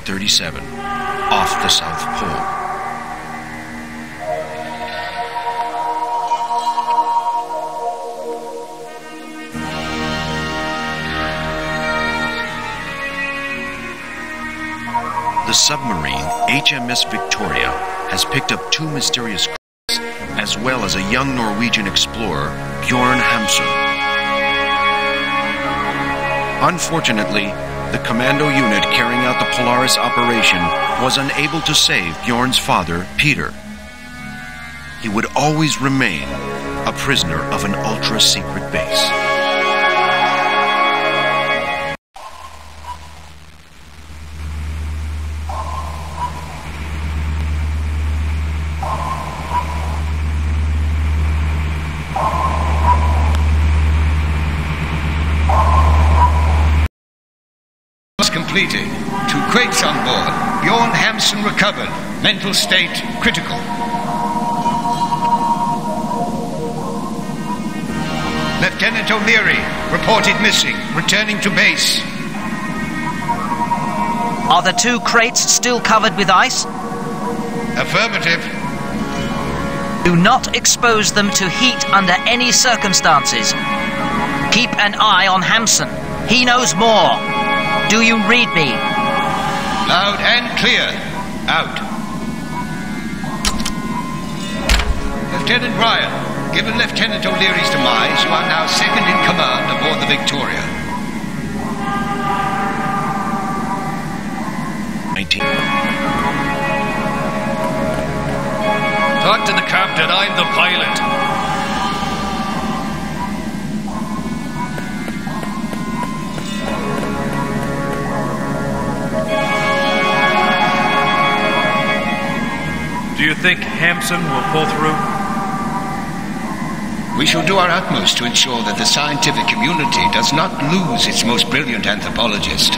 1937, off the South Pole. The submarine HMS Victoria has picked up 2 mysterious crates, as well as a young Norwegian explorer, Bjorn Hamsun. Unfortunately, the commando unit carrying out the Polaris operation was unable to save Bjorn's father, Peter. He would always remain a prisoner of an ultra-secret base. Completed. 2 crates on board. Bjorn Hamsun recovered. Mental state critical. Lieutenant O'Leary reported missing. Returning to base. Are the 2 crates still covered with ice? Affirmative. Do not expose them to heat under any circumstances. Keep an eye on Hamsun. He knows more. Do you read me? Loud and clear. Out. Lieutenant Bryan, given Lieutenant O'Leary's demise, you are now second in command aboard the Victoria. 19. Talk to the captain, I'm the pilot. Do you think Hamsun will pull through? We shall do our utmost to ensure that the scientific community does not lose its most brilliant anthropologist.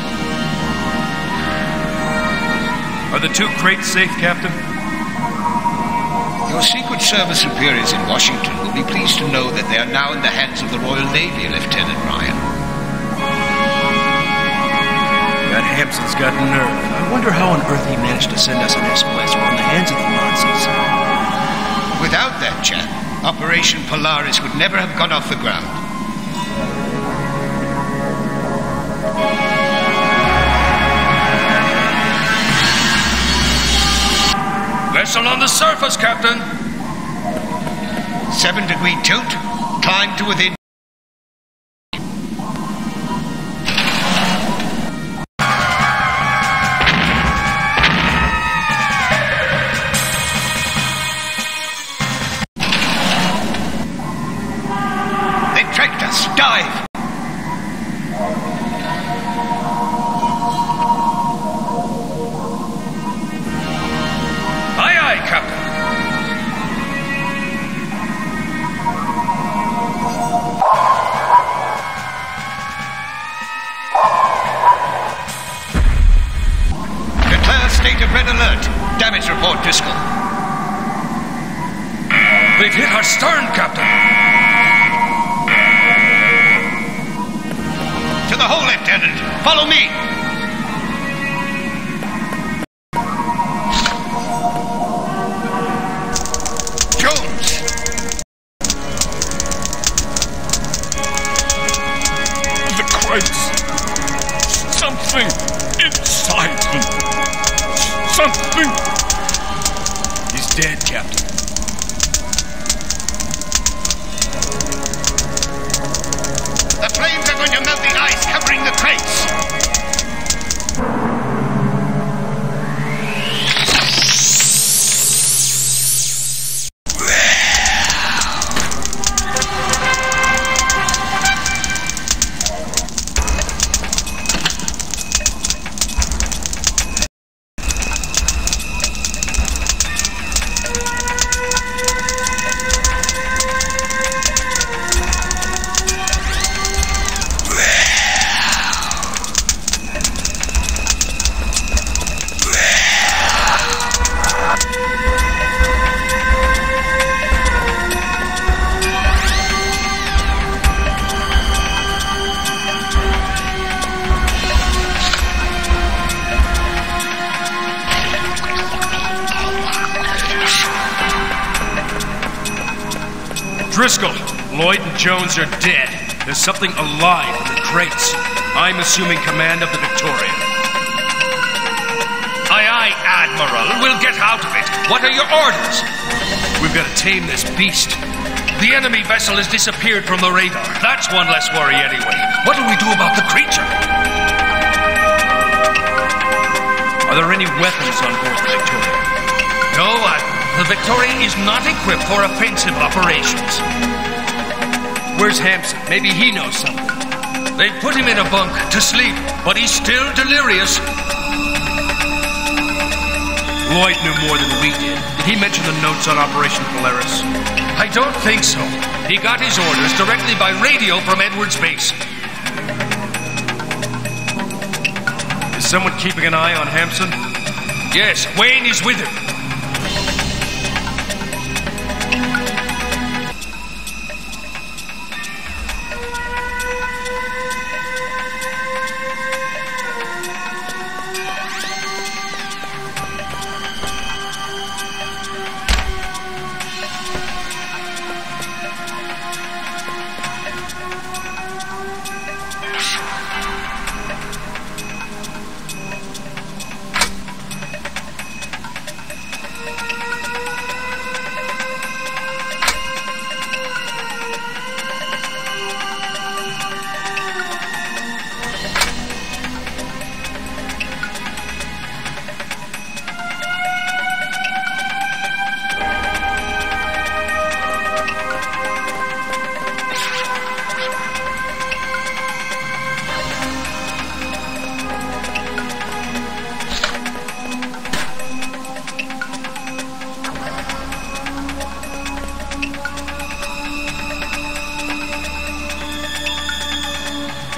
Are the 2 crates safe, Captain? Your Secret Service superiors in Washington will be pleased to know that they are now in the hands of the Royal Navy, Lieutenant Bryan. That Hamsun's got nerve. I wonder how on earth he managed to send us an SOS. We're in the hands of the Nazis. Without that chap, Operation Polaris would never have gone off the ground. Vessel on the surface, Captain. 7-degree tilt. Climb to within. Dive! Aye, aye, Captain. Declare state of red alert. Damage report, Driscoll. They've hit our stern, Captain. To the hole, Lieutenant. Follow me. Jones. The crates. Something inside them. Something. He's dead, Captain. The flames are going to melt the ice covering the crates. Driscoll, Lloyd and Jones are dead. There's something alive in the crates. I'm assuming command of the Victoria. Aye, aye, Admiral. We'll get out of it. What are your orders? We've got to tame this beast. The enemy vessel has disappeared from the radar. That's one less worry anyway. What do we do about the creature? Are there any weapons on board the Victoria? No, Admiral. The Victoria is not equipped for offensive operations. Where's Hampson? Maybe he knows something. They put him in a bunk to sleep, but he's still delirious. Lloyd knew more than we did. Did he mention the notes on Operation Polaris? I don't think so. He got his orders directly by radio from Edwards Base. Is someone keeping an eye on Hampson? Yes, Wayne is with him.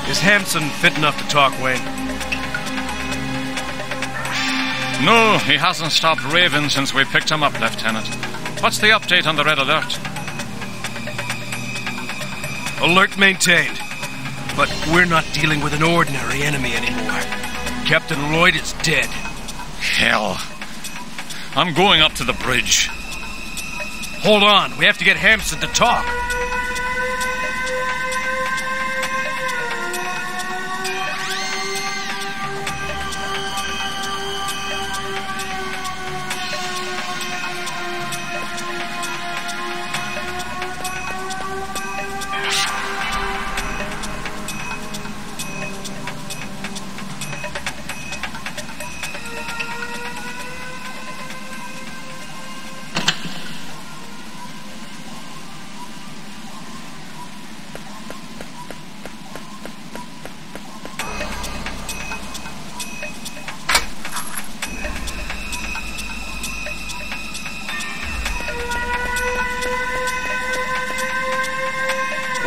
Is Hampson fit enough to talk, Wayne? No, he hasn't stopped raving since we picked him up, Lieutenant. What's the update on the Red Alert? Alert maintained. But we're not dealing with an ordinary enemy anymore. Captain Lloyd is dead. Hell. I'm going up to the bridge. Hold on, we have to get Hampson to talk.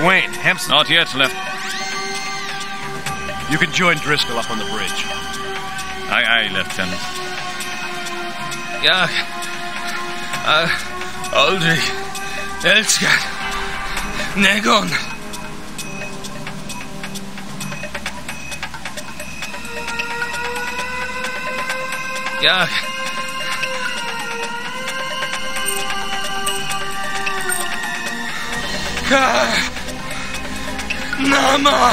Wayne, Hampson... Not yet, left. You can join Driscoll up on the bridge. Aye, aye, Lieutenant. Ja, Aldrich, Elskat, Negon. Ja. Nama.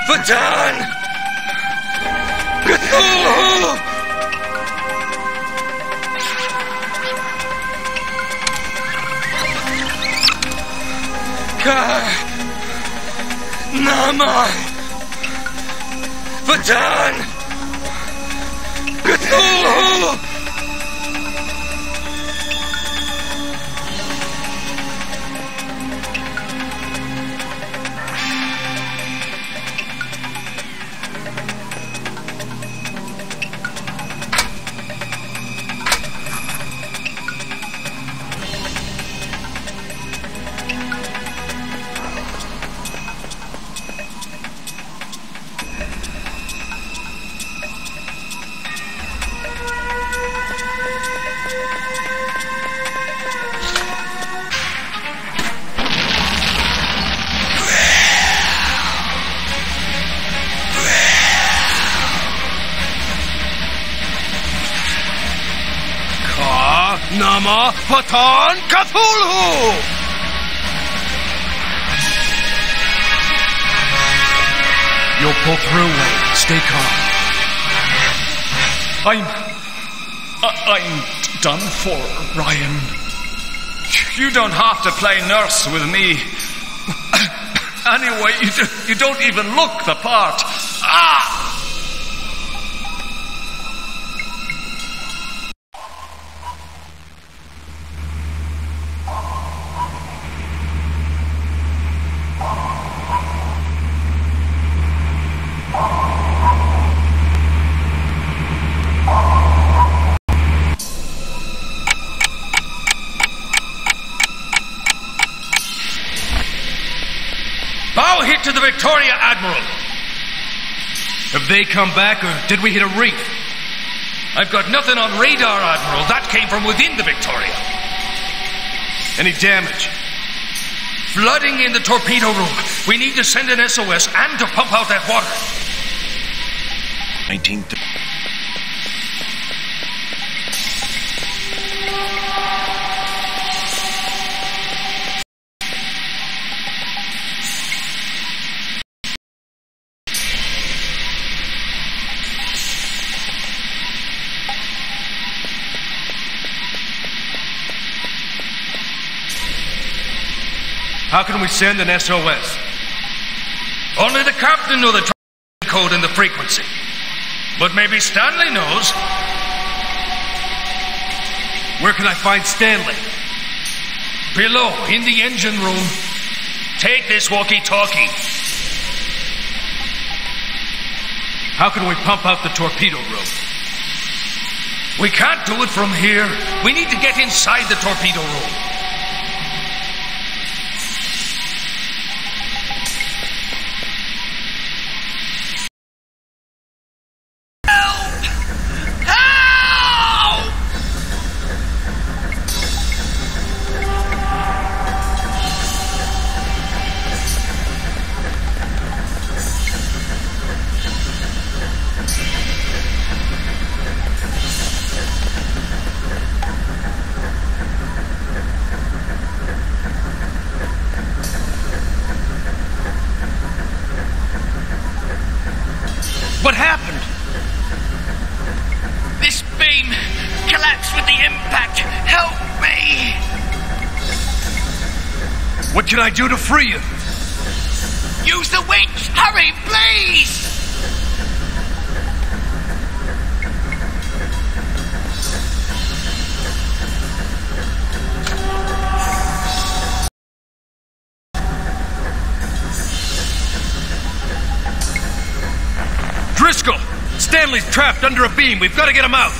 Vatan. Cthulhu. Nama. Vatan. Cthulhu. Yama Patan Cthulhu! You'll pull through, Wayne. Stay calm. I'm done for, Ryan. You don't have to play nurse with me. Anyway, you don't even look the part. Ah! Bow hit to the Victoria, Admiral. Have they come back, or did we hit a reef? I've got nothing on radar, Admiral. That came from within the Victoria. Any damage? Flooding in the torpedo room. We need to send an SOS and to pump out that water. 1930. How can we send an SOS? Only the captain knows the code and the frequency. But maybe Stanley knows. Where can I find Stanley? Below, in the engine room. Take this walkie-talkie. How can we pump out the torpedo room? We can't do it from here. We need to get inside the torpedo room. What happened? This beam collapsed with the impact. Help me! What can I do to free you? Use the winch! Hurry, please! Driscoll! Stanley's trapped under a beam. We've got to get him out.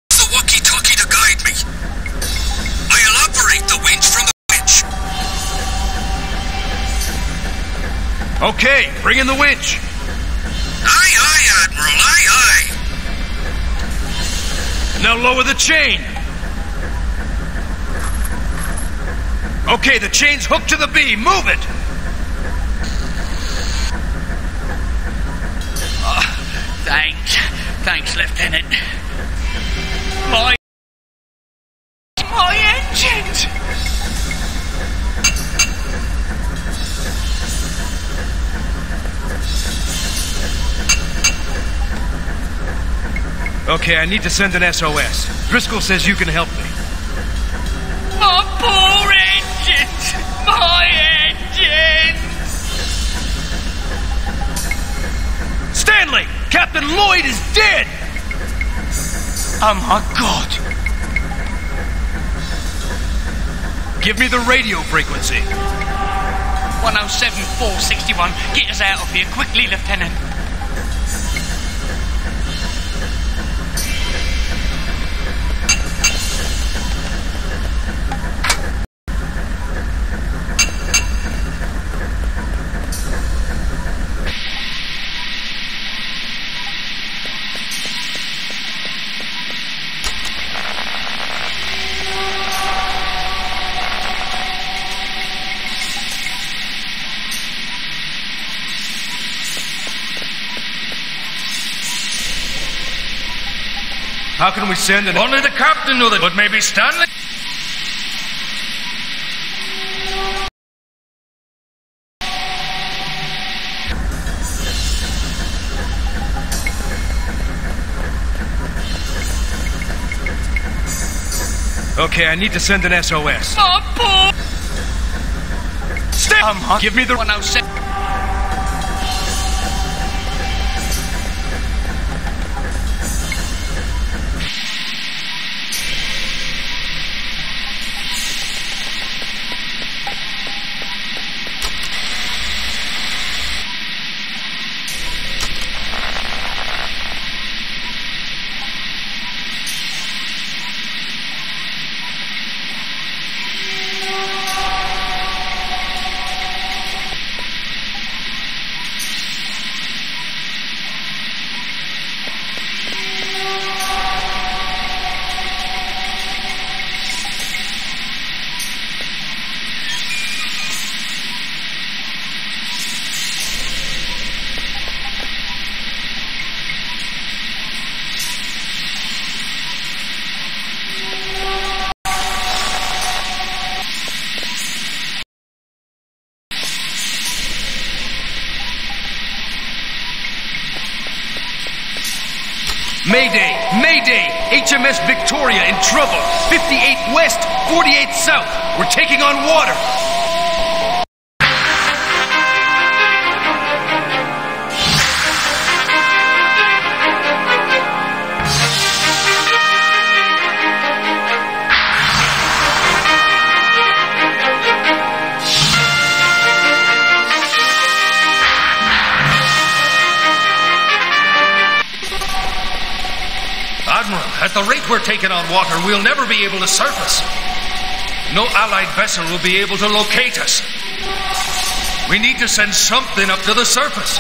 The walkie-talkie to guide me. I'll operate the winch from the winch. Okay, bring in the winch. Aye, aye, Admiral, aye, aye. Now lower the chain. Okay, the chain's hooked to the beam. Move it. Thanks, Lieutenant. My engines! Okay, I need to send an SOS. Driscoll says you can help me. My poor engines! My engines! Stanley! Captain Lloyd is dead! Oh my God! Give me the radio frequency. 107.461. Get us out of here quickly, Lieutenant. How can we send an... Only the captain knew that, but maybe Stanley... Okay, I need to send an SOS. Stay! Give me the... Now, set. Mayday! Mayday! HMS Victoria in trouble! 58 west, 48 south! We're taking on water! At the rate we're taking on water, we'll never be able to surface. No Allied vessel will be able to locate us. We need to send something up to the surface.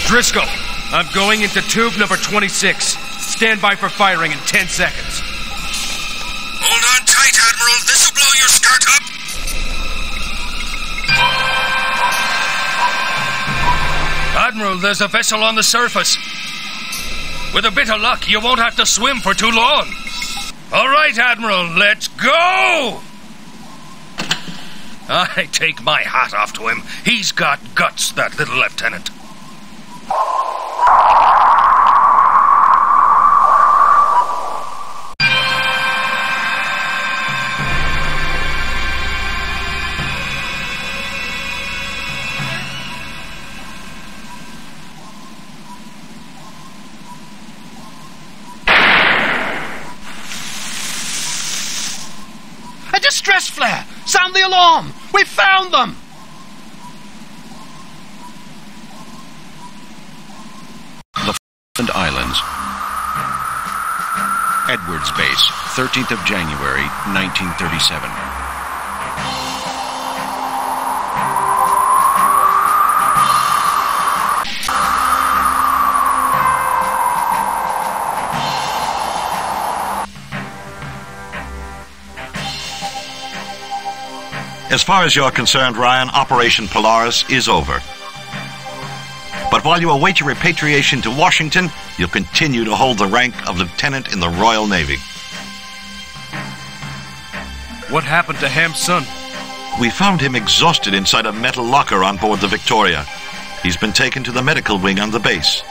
Driscoll, I'm going into tube number 26. Stand by for firing in 10 seconds. Hold on tight, Admiral. This'll blow your skirt up. Admiral, there's a vessel on the surface. With a bit of luck, you won't have to swim for too long. All right, Admiral, let's go! I take my hat off to him. He's got guts, that little lieutenant. A distress flare! Sound the alarm! We found them! The Falkland Islands. Edwards Base, 13th of January, 1937. As far as you're concerned, Ryan, Operation Polaris is over. But while you await your repatriation to Washington, you'll continue to hold the rank of lieutenant in the Royal Navy. What happened to Ham's son? We found him exhausted inside a metal locker on board the Victoria. He's been taken to the medical wing on the base.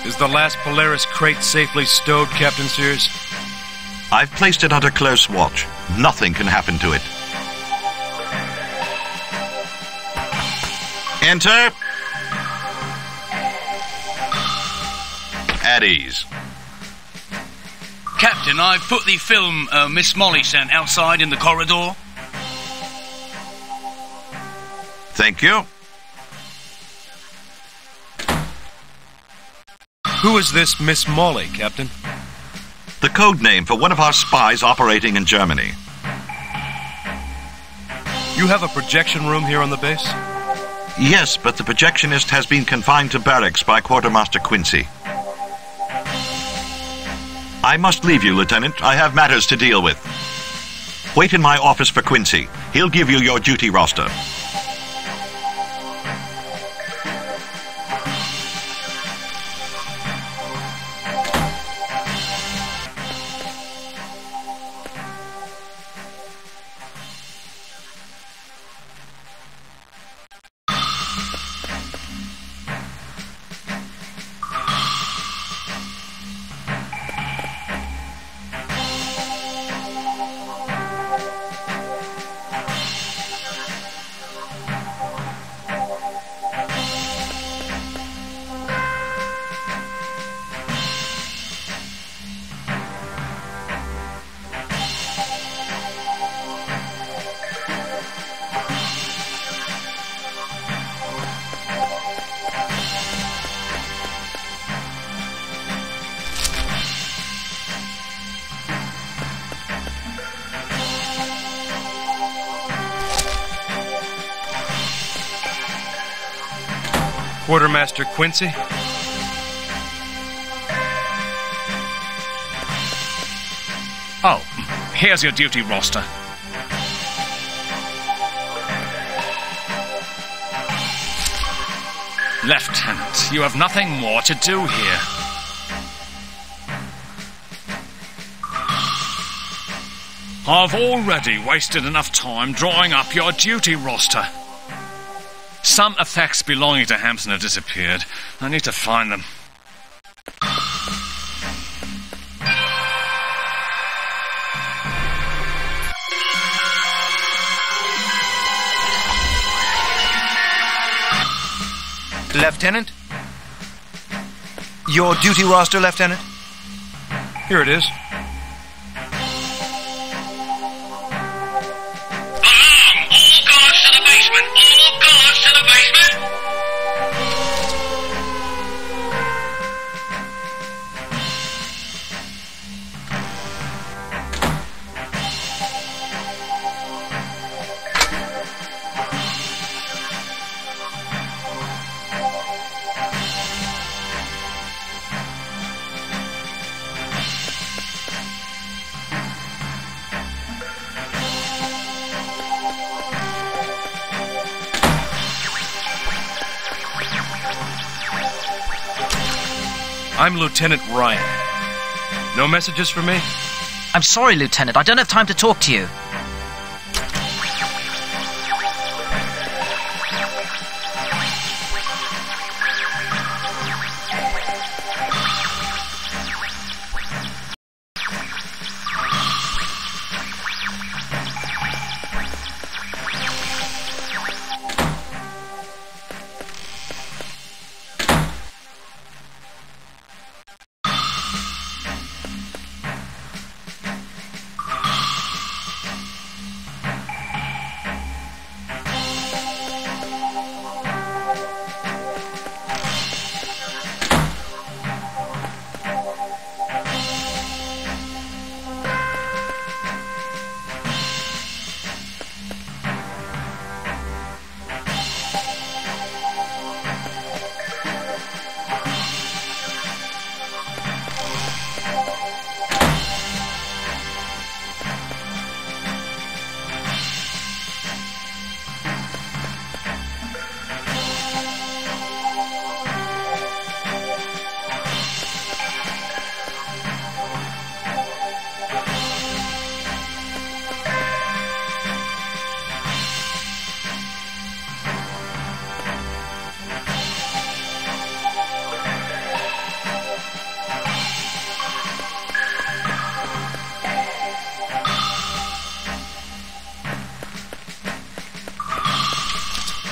Is the last Polaris crate safely stowed, Captain Sears? I've placed it under close watch. Nothing can happen to it. Enter. At ease. Captain, I've put the film Miss Molly sent outside in the corridor. Thank you. Who is this Miss Molly, Captain? The code name for one of our spies operating in Germany. You have a projection room here on the base? Yes, but the projectionist has been confined to barracks by Quartermaster Quincy. I must leave you, Lieutenant. I have matters to deal with. Wait in my office for Quincy. He'll give you your duty roster. Quartermaster Quincy? Oh, here's your duty roster. Lieutenant, you have nothing more to do here. I've already wasted enough time drawing up your duty roster. Some effects belonging to Hampson have disappeared. I need to find them. Lieutenant? Your duty roster, Lieutenant? Here it is. Alarm! All guards to the basement! All guards to the basement! I'm Lieutenant Ryan. No messages for me? I'm sorry, Lieutenant. I don't have time to talk to you.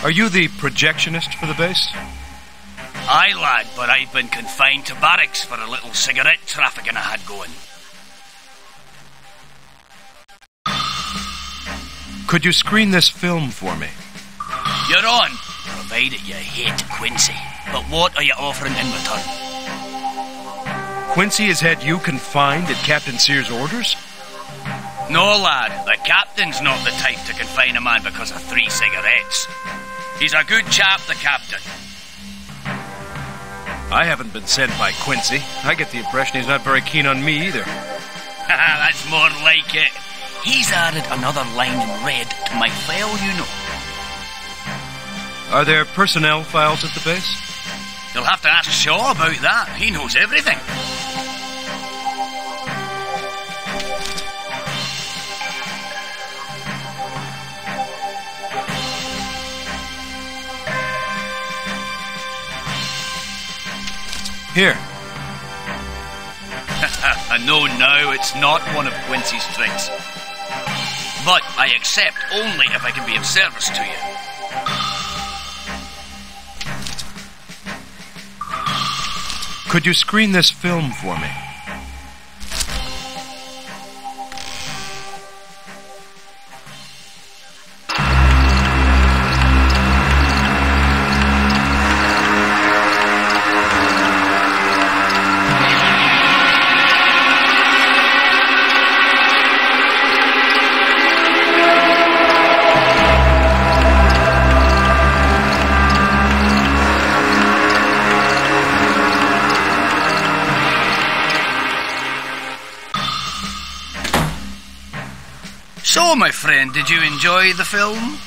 Are you the projectionist for the base? Aye, lad, but I've been confined to barracks for a little cigarette trafficking I had going. Could you screen this film for me? You're on, provided you hate Quincy. But what are you offering in return? Quincy has had you confined at Captain Sears' orders? No, lad, the captain's not the type to confine a man because of 3 cigarettes. He's a good chap, the captain. I haven't been sent by Quincy. I get the impression he's not very keen on me either. That's more like it. He's added another line in red to my file, you know. Are there personnel files at the base? You'll have to ask Shaw about that. He knows everything. Here. I know now it's not one of Quincy's tricks. But I accept only if I can be of service to you. Could you screen this film for me? So, my friend, did you enjoy the film?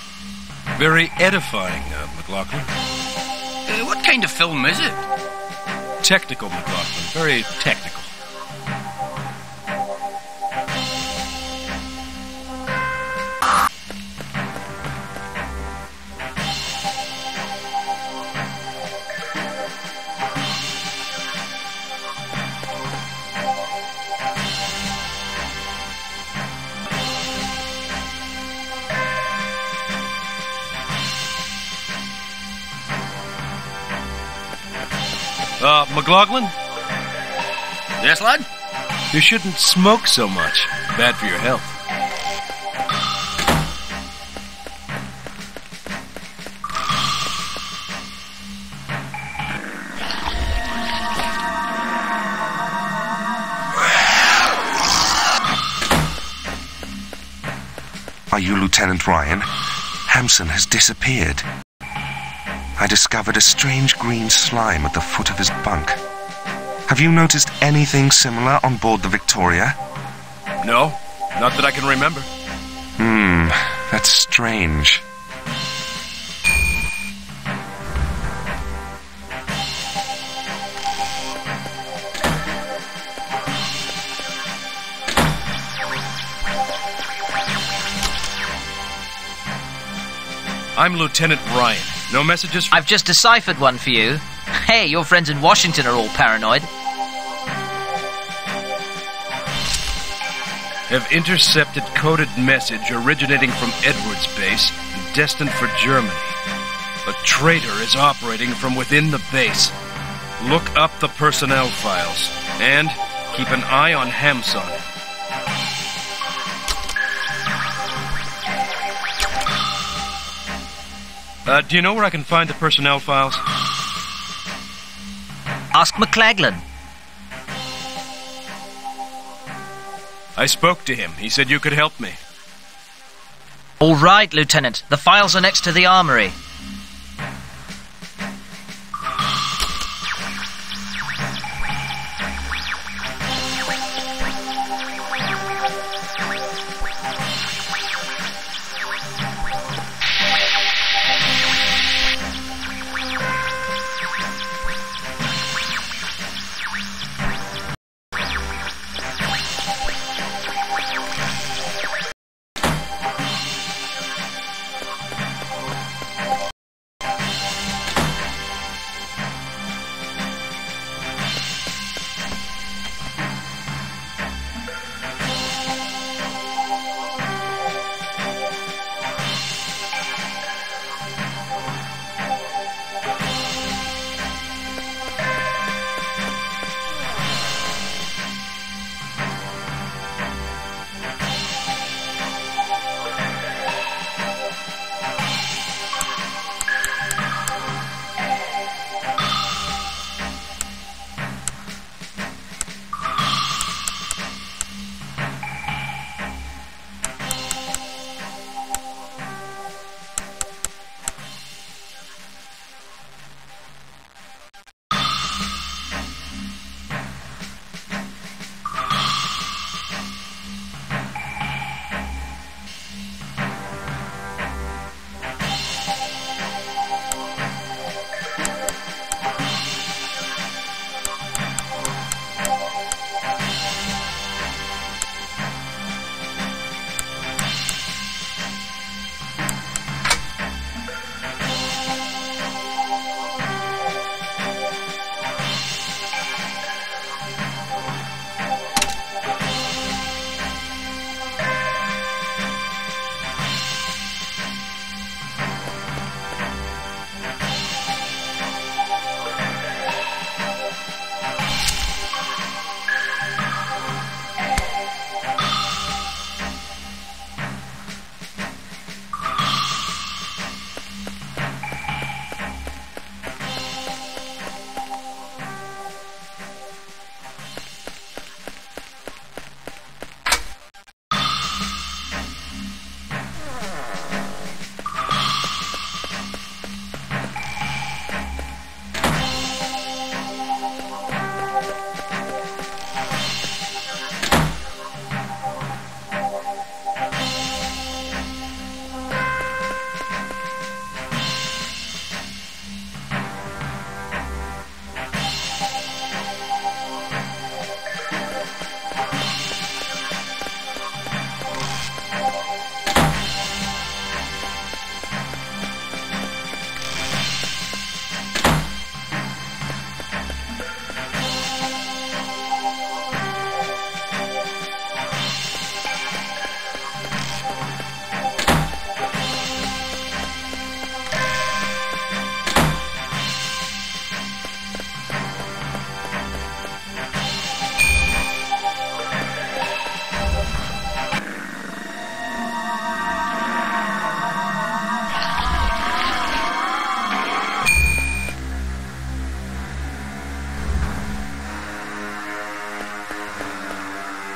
Very edifying, McLaughlin. What kind of film is it? Technical, McLaughlin. Very technical. McLaughlin? Yes, lad? You shouldn't smoke so much. Bad for your health. Are you Lieutenant Ryan? Hampson has disappeared. I discovered a strange green slime at the foot of his bunk. Have you noticed anything similar on board the Victoria? No, not that I can remember. That's strange. I'm Lieutenant Ryan. No messages I've just deciphered one for you. Hey, your friends in Washington are all paranoid. Have intercepted coded message originating from Edwards base and destined for Germany. A traitor is operating from within the base. Look up the personnel files and keep an eye on Hamson. Do you know where I can find the personnel files? Ask McLaglen. I spoke to him. He said you could help me. All right, Lieutenant. The files are next to the armory.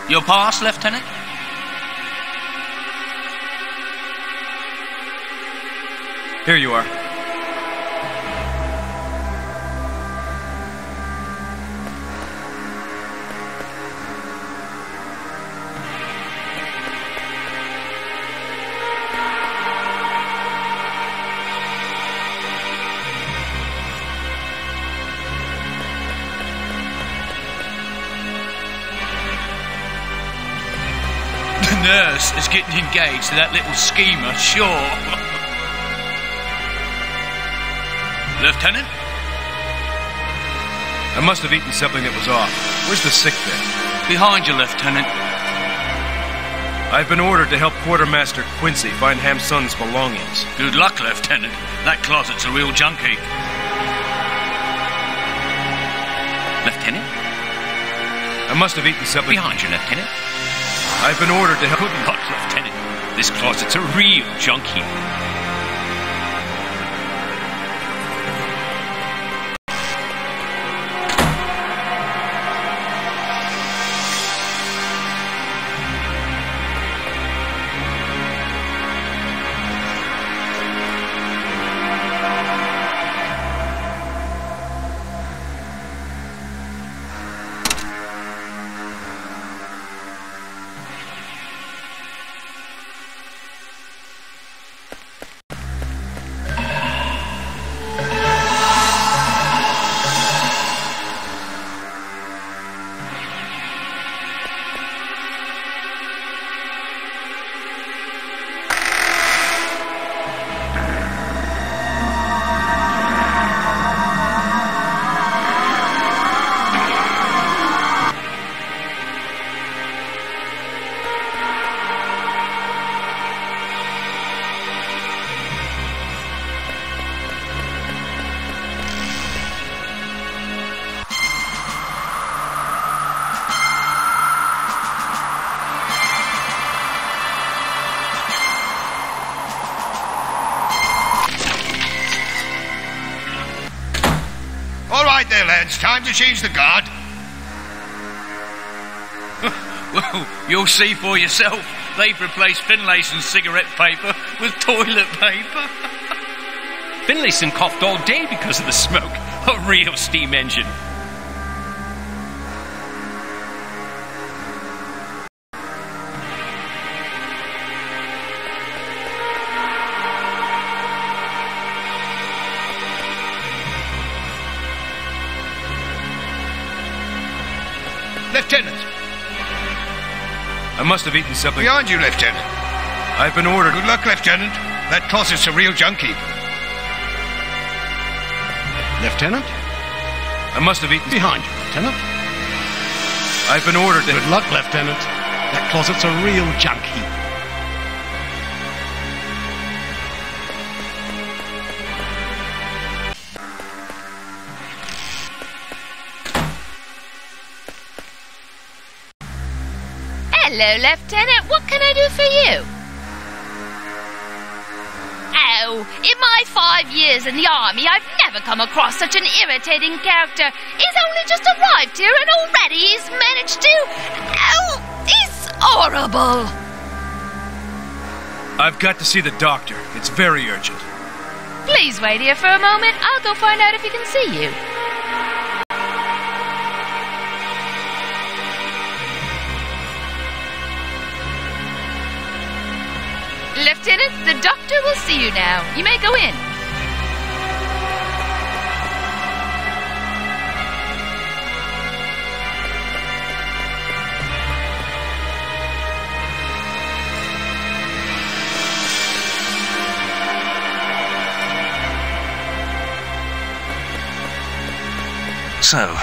Your pass, Lieutenant? Here you are. The nurse is getting engaged to that little schemer, sure. Lieutenant? I must have eaten something that was off. Where's the sick bed? Behind you, Lieutenant. I've been ordered to help Quartermaster Quincy find Hamsun's belongings. Good luck, Lieutenant. That closet's a real junk heap. Lieutenant? I must have eaten something... Behind you, Lieutenant. I've been ordered to help... Good luck, Lieutenant. This closet's a real junk heap. Right there, lads. Time to change the guard. Well, you'll see for yourself. They've replaced Finlayson's cigarette paper with toilet paper. Finlayson coughed all day because of the smoke. A real steam engine. Lieutenant! I must have eaten something... Behind you, Lieutenant. I've been ordered... Good luck, Lieutenant. That closet's a real junk heap. Lieutenant? I must have eaten... Behind you, Lieutenant. I've been ordered to... Good luck, Lieutenant. That closet's a real junk heap. Hello, Lieutenant. What can I do for you? Oh, in my 5 years in the army, I've never come across such an irritating character. He's only just arrived here and already he's managed to... Oh, it's horrible. I've got to see the doctor. It's very urgent. Please wait here for a moment. I'll go find out if he can see you. Lieutenant, the doctor will see you now. You may go in. So,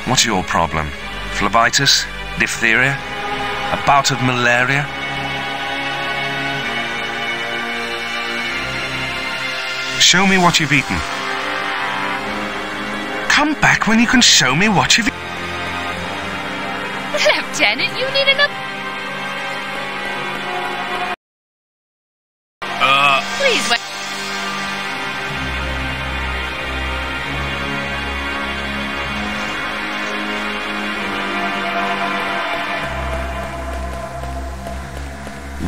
what's your problem? Phlebitis? Diphtheria? A bout of malaria? Show me what you've eaten. Come back when you can show me what you've eaten. Lieutenant, you need enough... Please wait.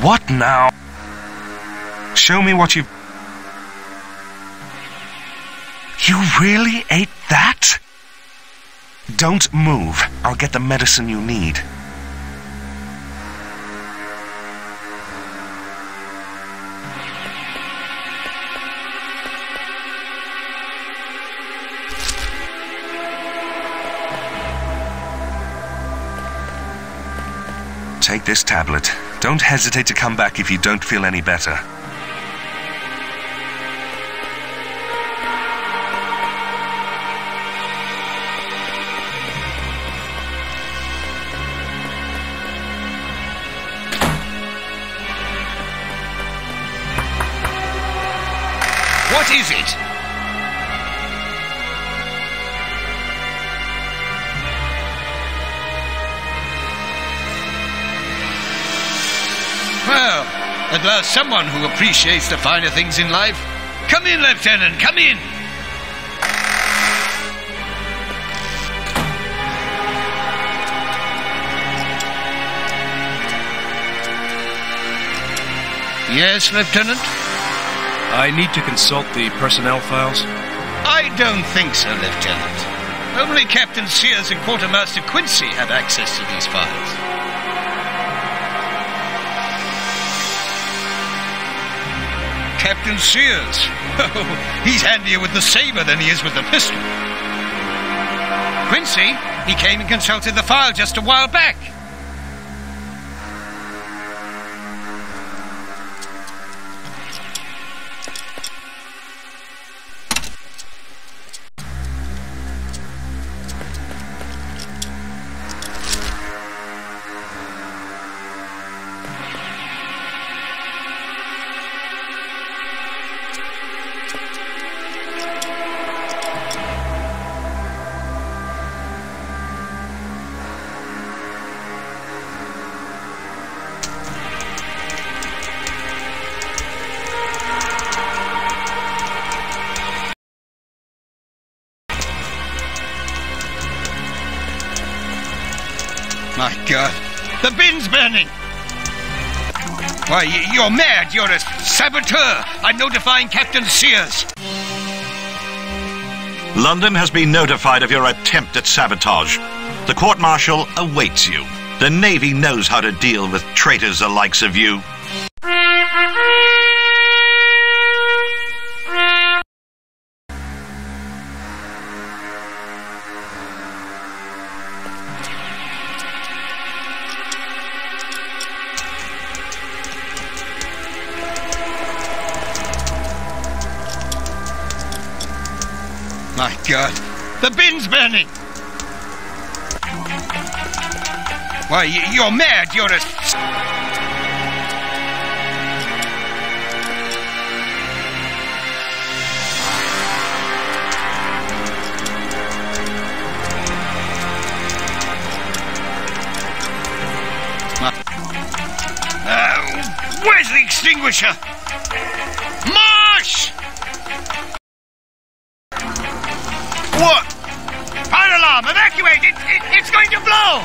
What now? Show me what you've... You really ate that? Don't move. I'll get the medicine you need. Take this tablet. Don't hesitate to come back if you don't feel any better. What is it? Well, at last someone who appreciates the finer things in life. Come in, Lieutenant, come in. Yes, Lieutenant? I need to consult the personnel files. I don't think so, Lieutenant. Only Captain Sears and Quartermaster Quincy have access to these files. Captain Sears? Oh, he's handier with the saber than he is with the pistol. Quincy? He came and consulted the file just a while back. My God, the bin's burning! Why, you're mad. You're a saboteur. I'm notifying Captain Sears. London has been notified of your attempt at sabotage. The court-martial awaits you. The Navy knows how to deal with traitors the likes of you. My God, the bin's burning! Why, you're mad. You're a... Where's the extinguisher? Marsh! What? Fire alarm! Evacuate! It's going to blow!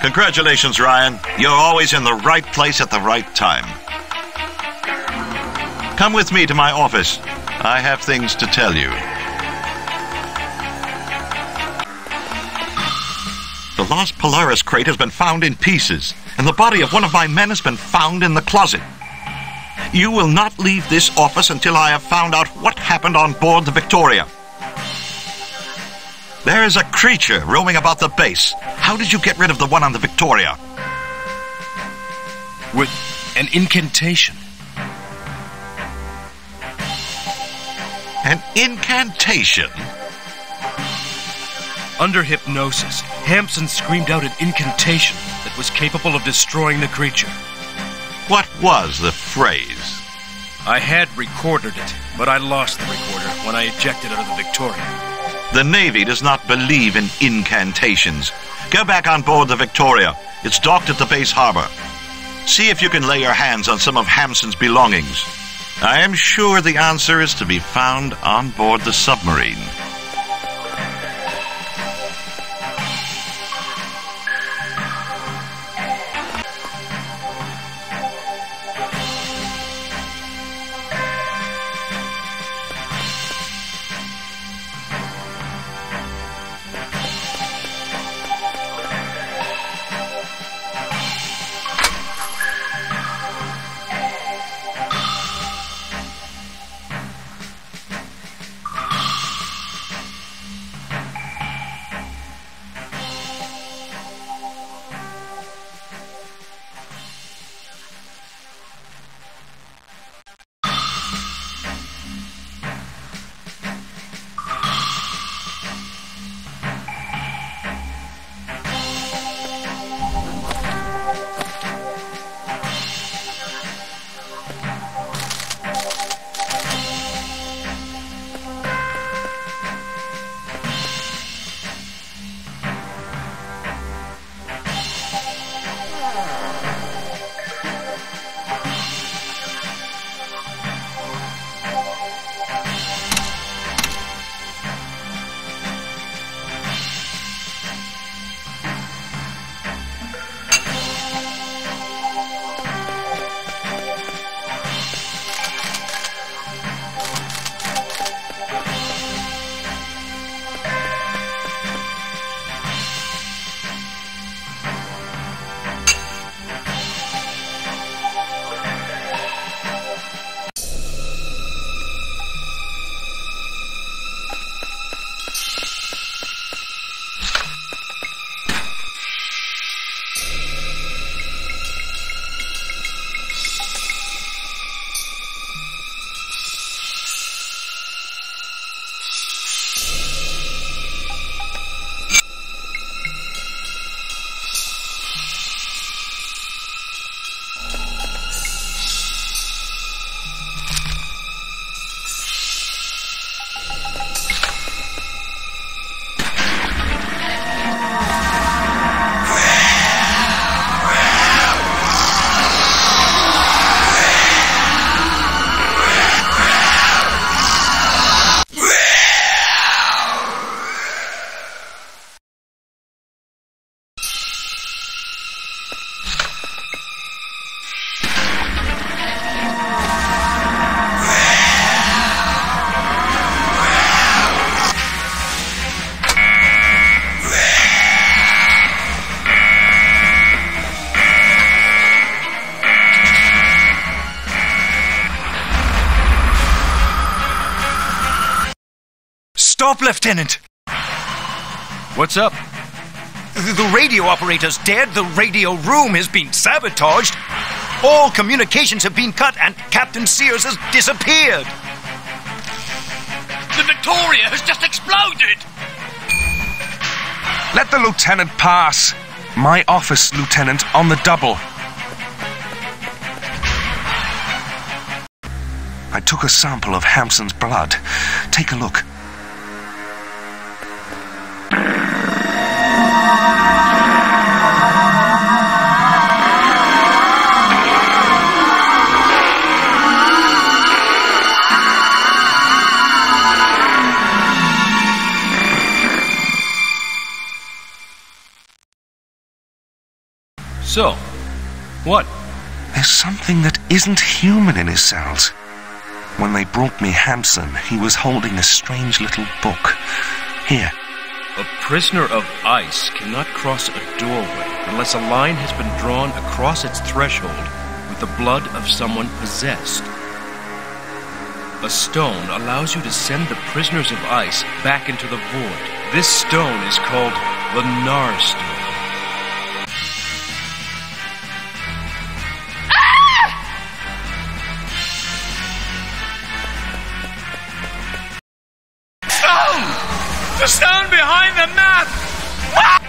Congratulations, Ryan. You're always in the right place at the right time. Come with me to my office. I have things to tell you. The lost Polaris crate has been found in pieces, and the body of one of my men has been found in the closet. You will not leave this office until I have found out what happened on board the Victoria. There is a creature roaming about the base. How did you get rid of the one on the Victoria? With an incantation. An incantation? Under hypnosis, Hampson screamed out an incantation that was capable of destroying the creature. What was the phrase? I had recorded it, but I lost the recorder when I ejected out of the Victoria. The Navy does not believe in incantations. Go back on board the Victoria. It's docked at the base harbor. See if you can lay your hands on some of Hampson's belongings. I am sure the answer is to be found on board the submarine. Stop, Lieutenant! What's up? The radio operator's dead, the radio room has been sabotaged, all communications have been cut, and Captain Sears has disappeared! The Victoria has just exploded! Let the lieutenant pass. My office, Lieutenant, on the double. I took a sample of Hampson's blood. Take a look. So, what? There's something that isn't human in his cells. When they brought me Hampson, he was holding a strange little book. Here. A prisoner of ice cannot cross a doorway unless a line has been drawn across its threshold with the blood of someone possessed. A stone allows you to send the prisoners of ice back into the void. This stone is called the Nar Stone. The stone behind the map! What?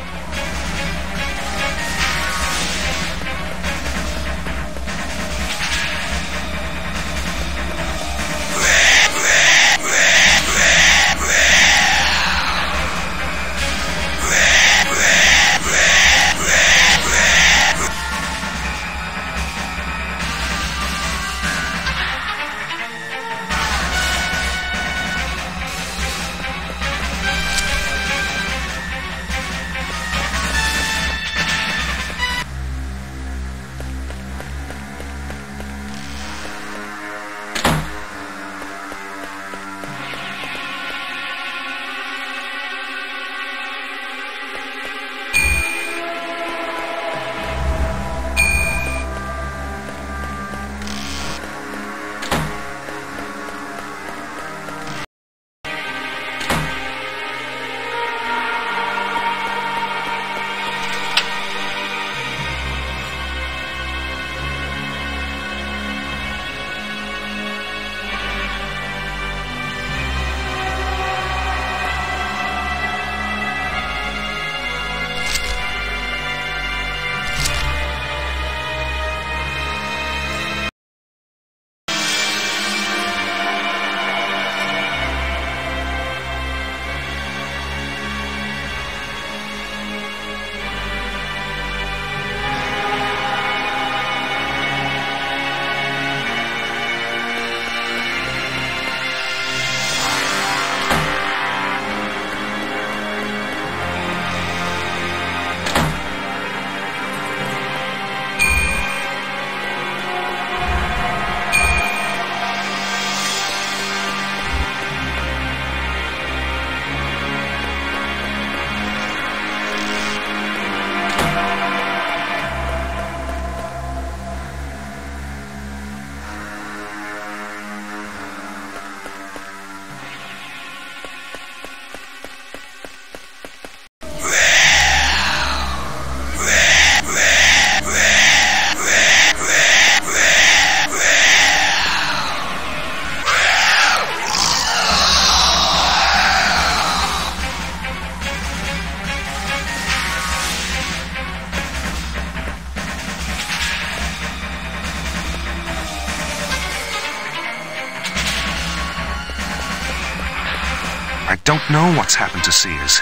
I don't know what's happened to Sears.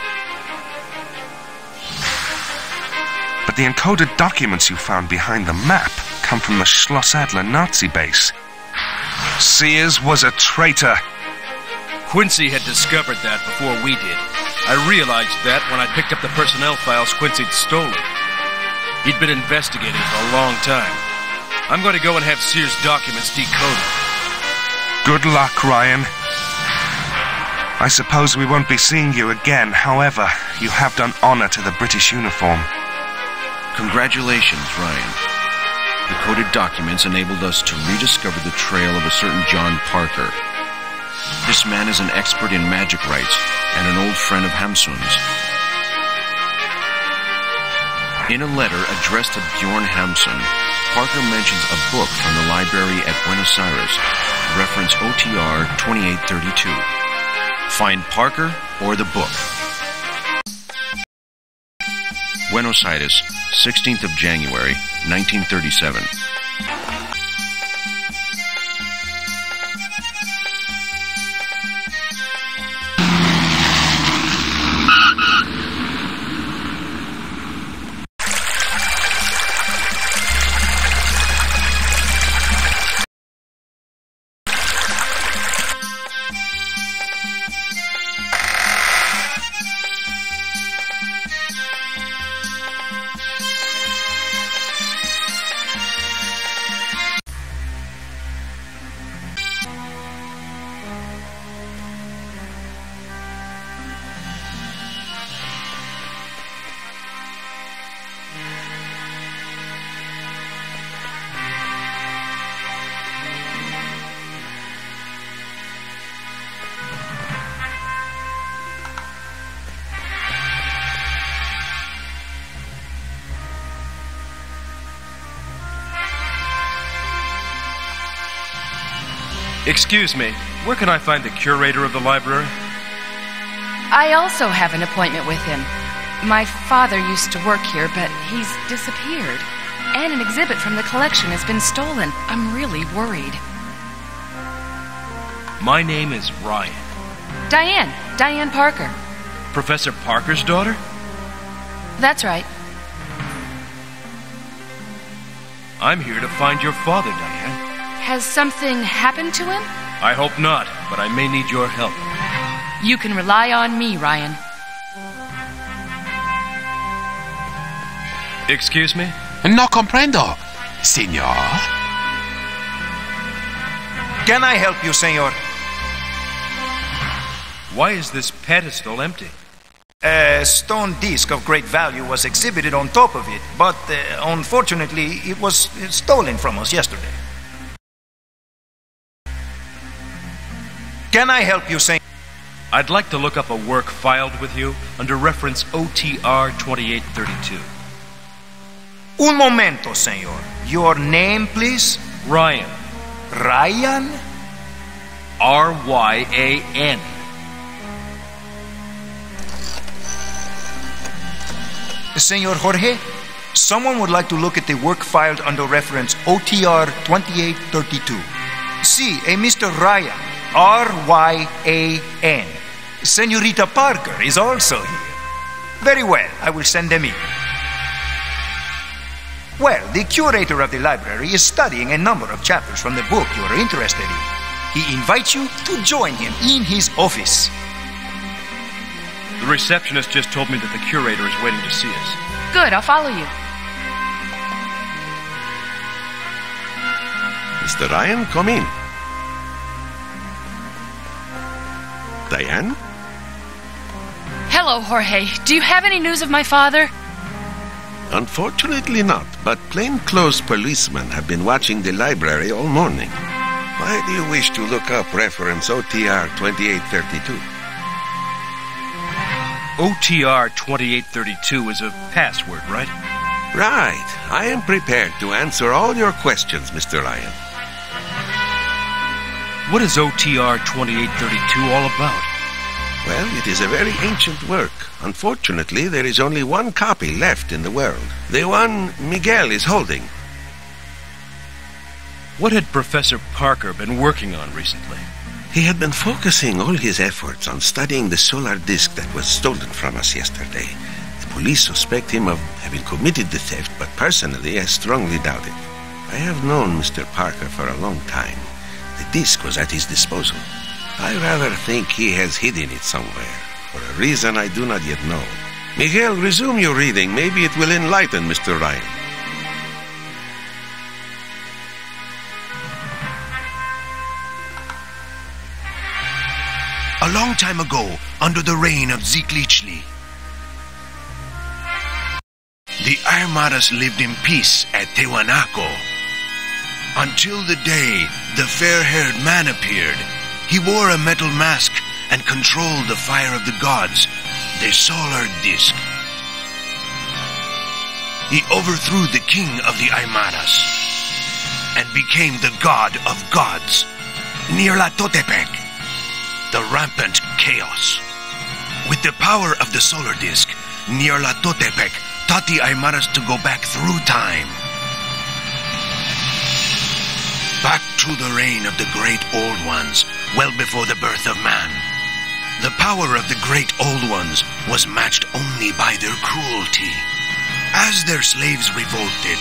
But the encoded documents you found behind the map come from the Schloss Adler Nazi base. Sears was a traitor. Quincy had discovered that before we did. I realized that when I picked up the personnel files Quincy'd stolen. He'd been investigating for a long time. I'm going to go and have Sears' documents decoded. Good luck, Ryan. I suppose we won't be seeing you again. However, you have done honor to the British uniform. Congratulations, Ryan. The coded documents enabled us to rediscover the trail of a certain John Parker. This man is an expert in magic rites and an old friend of Hamsun's. In a letter addressed to Bjorn Hamsun, Parker mentions a book from the library at Buenos Aires, reference OTR 2832. Find Parker or the book. Buenos Aires, 16th of January, 1937. Excuse me, where can I find the curator of the library? I also have an appointment with him. My father used to work here, but he's disappeared. And an exhibit from the collection has been stolen. I'm really worried. My name is Ryan. Diane Parker. Professor Parker's daughter? That's right. I'm here to find your father, Diane. Has something happened to him? I hope not, but I may need your help. You can rely on me, Ryan. Excuse me? No comprendo, senor. Can I help you, senor? Why is this pedestal empty? A stone disc of great value was exhibited on top of it, but unfortunately it was stolen from us yesterday. Can I help you, senor? I'd like to look up a work filed with you under reference OTR 2832. Un momento, senor. Your name, please? Ryan. Ryan? R-Y-A-N. Senor Jorge, someone would like to look at the work filed under reference OTR 2832. See, a Mr. Ryan, R-Y-A-N. Senorita Parker is also here. Very well, I will send them in. Well, the curator of the library is studying a number of chapters from the book you are interested in. He invites you to join him in his office. The receptionist just told me that the curator is waiting to see us. Good, I'll follow you. Mr. Ryan, come in. Diane? Hello, Jorge. Do you have any news of my father? Unfortunately not, but plainclothes policemen have been watching the library all morning. Why do you wish to look up reference OTR 2832? OTR 2832 is a password, right? Right. I am prepared to answer all your questions, Mr. Ryan. What is OTR 2832 all about? Well, it is a very ancient work. Unfortunately, there is only one copy left in the world. The one Miguel is holding. What had Professor Parker been working on recently? He had been focusing all his efforts on studying the solar disk that was stolen from us yesterday. The police suspect him of having committed the theft, but personally I strongly doubt it. I have known Mr. Parker for a long time. The disk was at his disposal. I rather think he has hidden it somewhere, for a reason I do not yet know. Miguel, resume your reading. Maybe it will enlighten Mr. Ryan. A long time ago, under the reign of Ziklichli, the Armadas lived in peace at Tehuanaco. Until the day the fair-haired man appeared. He wore a metal mask and controlled the fire of the gods, the solar disk. He overthrew the king of the Aymaras and became the god of gods, Nyarlathotepec, the rampant chaos. With the power of the solar disk, Nyarlathotepec taught the Aymaras to go back through time. Back to the reign of the great old ones, well before the birth of man. The power of the great old ones was matched only by their cruelty. As their slaves revolted,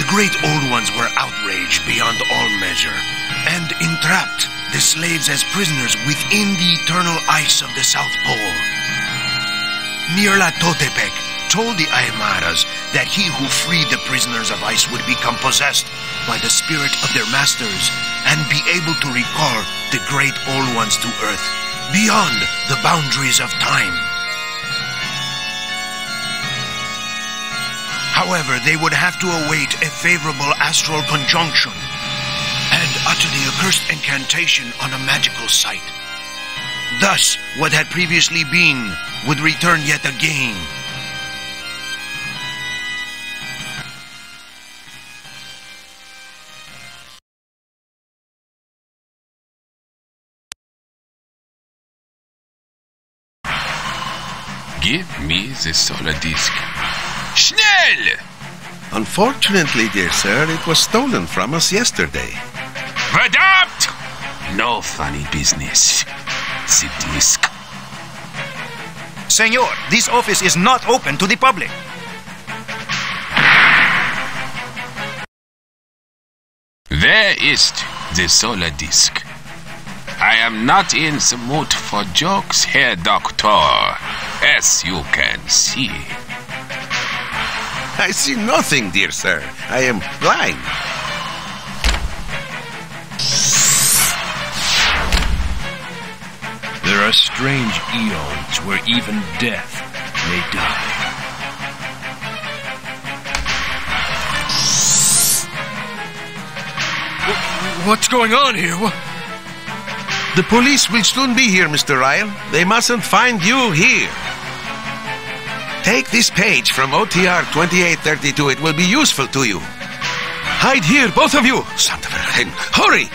the great old ones were outraged beyond all measure and entrapped the slaves as prisoners within the eternal ice of the South Pole. Nyarlathotepec told the Aymaras that he who freed the prisoners of ice would become possessed by the spirit of their masters and be able to recall the great old ones to earth beyond the boundaries of time. However, they would have to await a favorable astral conjunction and utter the accursed incantation on a magical site. Thus, what had previously been would return yet again. Give me the solar disk. Schnell! Unfortunately, dear sir, it was stolen from us yesterday. Verdammt! No funny business. The disk. Senor, this office is not open to the public. Where is the solar disk? I am not in the mood for jokes, Herr Doctor, as you can see. I see nothing, dear sir. I am blind. There are strange eons where even death may die. What's going on here? The police will soon be here, Mr. Ryan. They mustn't find you here. Take this page from OTR 2832. It will be useful to you. Hide here, both of you. Santa Virgen, hurry!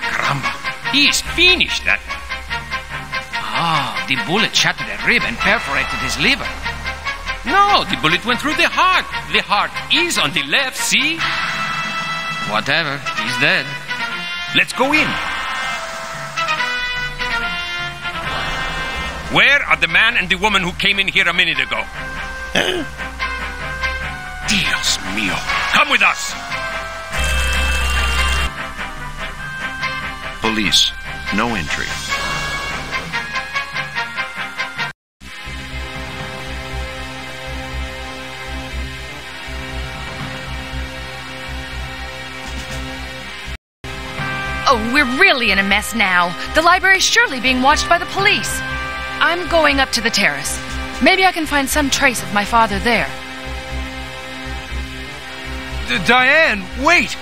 Caramba, he is finished, that one. Ah, the bullet shattered a rib and perforated his liver. No, the bullet went through the heart. The heart is on the left, see? Whatever, he's dead. Let's go in. Where are the man and the woman who came in here a minute ago? Dios mío. Come with us. Police. No entry. Oh, we're really in a mess now. The library's surely being watched by the police. I'm going up to the terrace. Maybe I can find some trace of my father there. Diane, wait!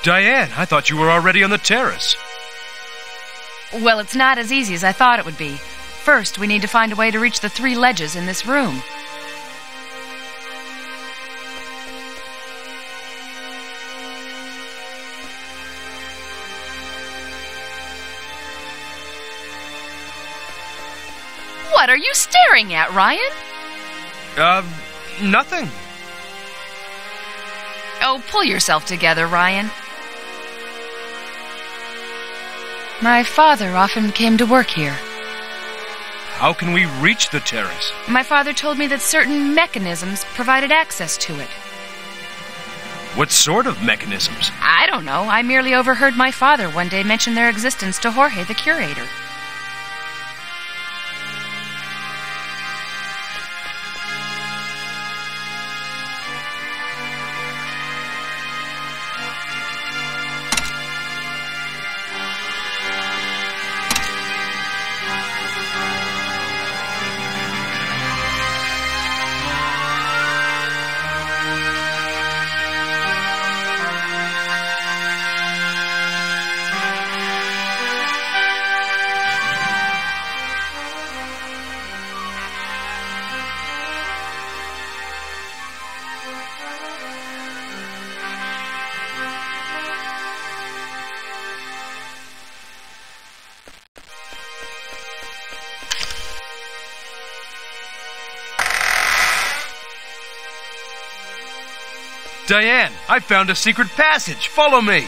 Diane, I thought you were already on the terrace. Well, it's not as easy as I thought it would be. First, we need to find a way to reach the 3 ledges in this room. What are you staring at, Ryan? Nothing. Oh, pull yourself together, Ryan. My father often came to work here. How can we reach the terrace? My father told me that certain mechanisms provided access to it. What sort of mechanisms? I don't know. I merely overheard my father one day mention their existence to Jorge, the curator. Diane, I found a secret passage. Follow me.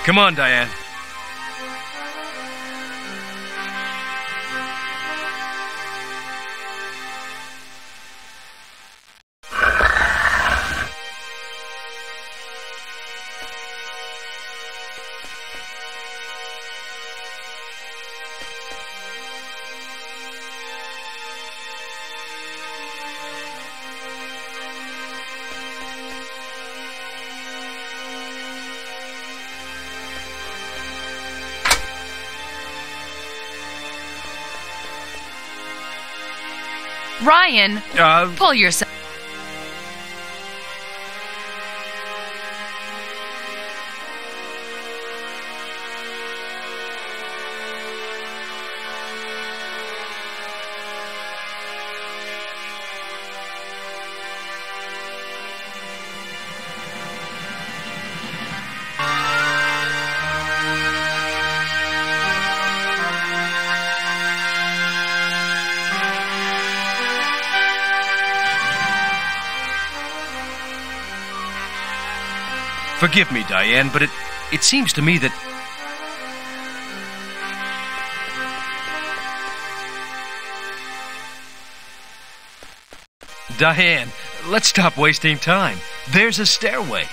Come on, Diane. Ryan, pull yourself. Forgive me, Diane, but it seems to me that... Diane, let's stop wasting time. There's a stairway.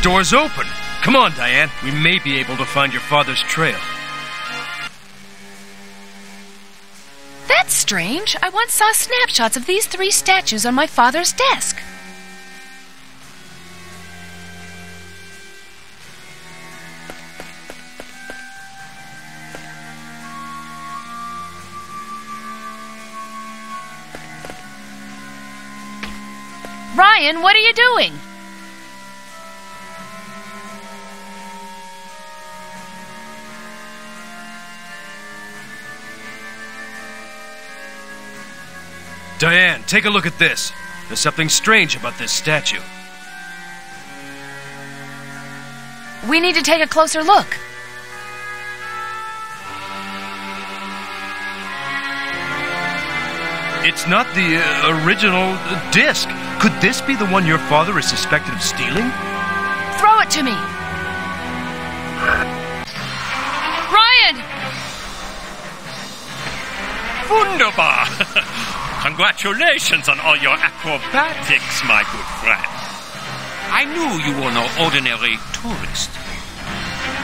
door's open. Come on, Diane. We may be able to find your father's trail. That's strange. I once saw snapshots of these 3 statues on my father's desk. Ryan, what are you doing? Diane, take a look at this. There's something strange about this statue. We need to take a closer look. It's not the original disc. Could this be the one your father is suspected of stealing? Throw it to me. Ryan! Wunderbar! Congratulations on all your acrobatics, my good friend. I knew you were no ordinary tourist.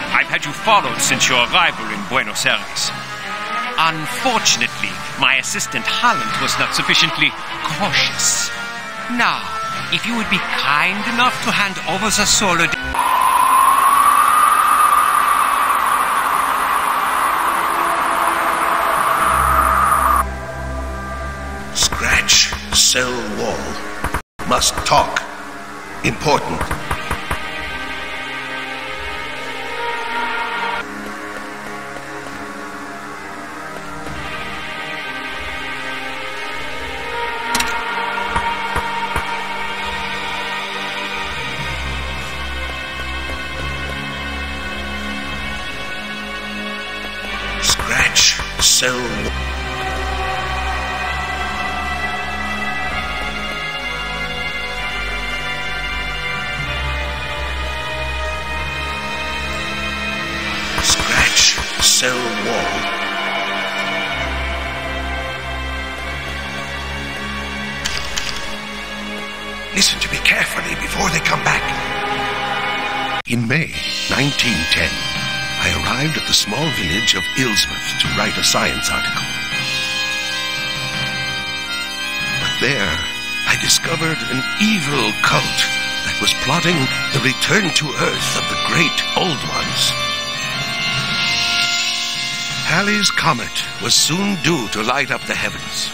I've had you followed since your arrival in Buenos Aires. Unfortunately, my assistant Holland was not sufficiently cautious. Now, if you would be kind enough to hand over the solar... Scratch, cell wall. Must talk. Important. Scratch, cell wall. Cell wall. Listen to me carefully before they come back. In May 1910, I arrived at the small village of Ilsmouth to write a science article. But there, I discovered an evil cult that was plotting the return to Earth of the great old ones. Halley's Comet was soon due to light up the heavens.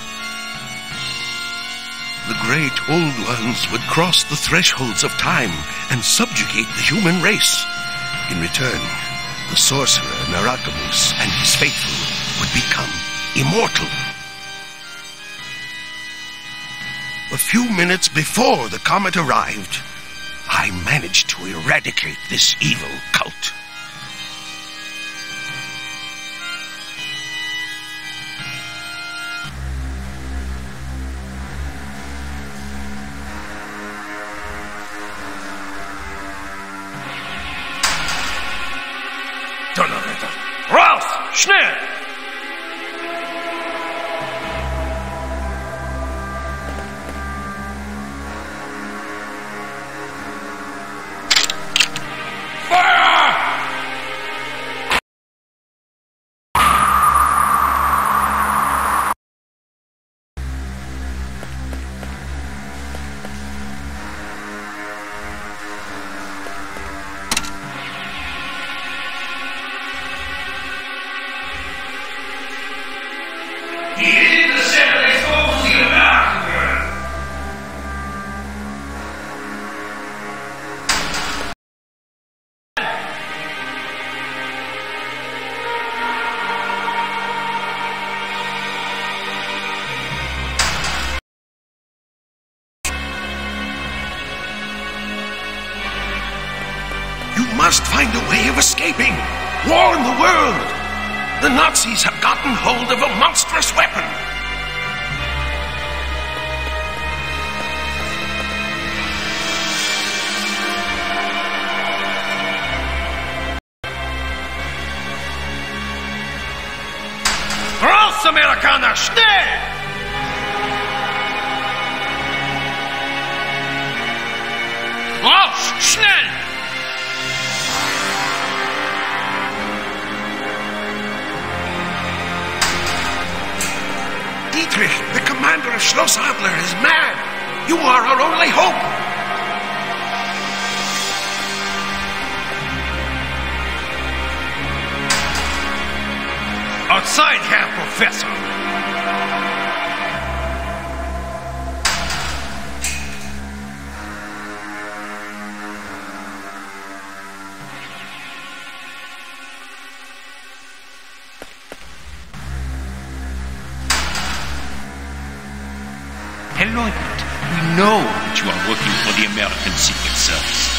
The great old ones would cross the thresholds of time and subjugate the human race. In return, the sorcerer Narakamus and his faithful would become immortal. A few minutes before the comet arrived, I managed to eradicate this evil cult. Donnerwetter! Raus! Schnell! Must find a way of escaping. Warn the world. The Nazis have gotten hold of a monstrous weapon. Raus, Amerikaner, schnell! Raus, schnell! commander of Schloss Adler is mad. You are our only hope. Outside, Herr Professor. Herr Lieutenant, we know that you are working for the American Secret Service.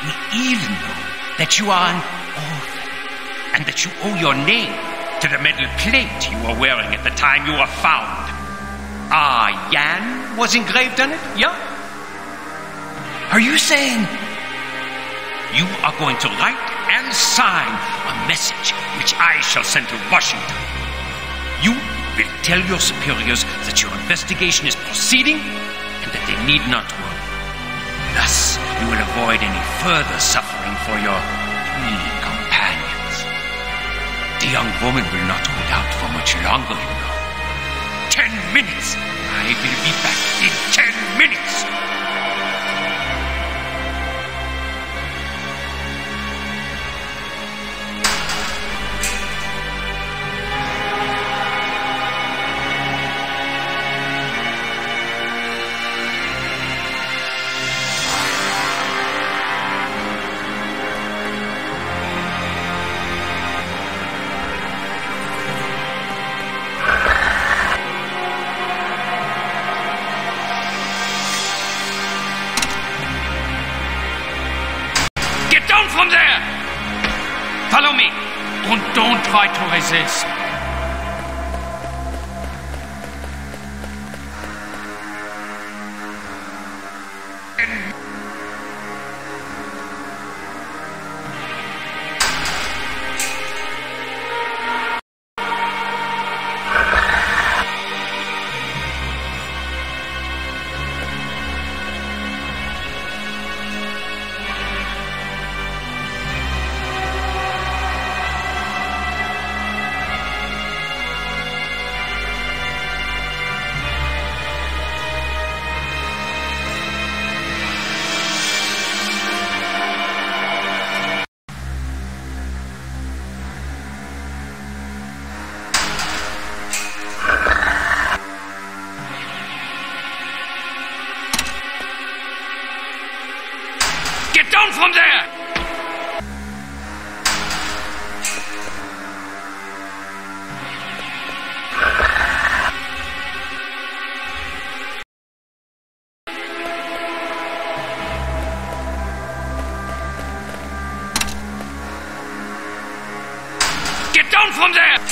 We even know that you are an orphan, and that you owe your name to the metal plate you were wearing at the time you were found. Jan was engraved on it, yeah? Are you saying you are going to write and sign a message which I shall send to Washington? You will tell your superiors that your investigation is proceeding and that they need not worry. Thus, you will avoid any further suffering for your companions. The young woman will not hold out for much longer, you know. 10 minutes! I will be back in 10 minutes! From there! Follow me, and don't try to resist. Get down from there! Get down from there!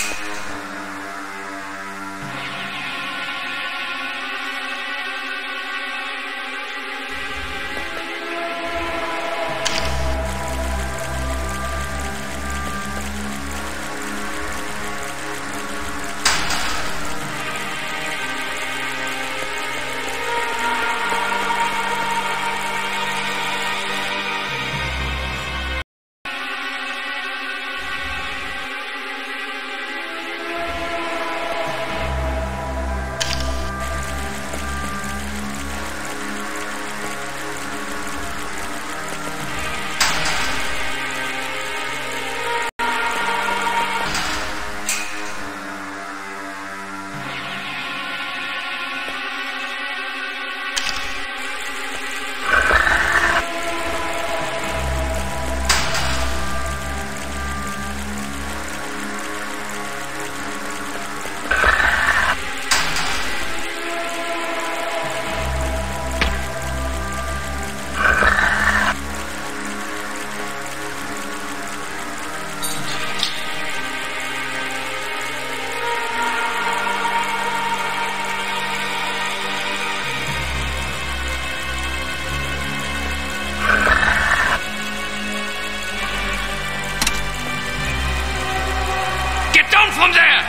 From there!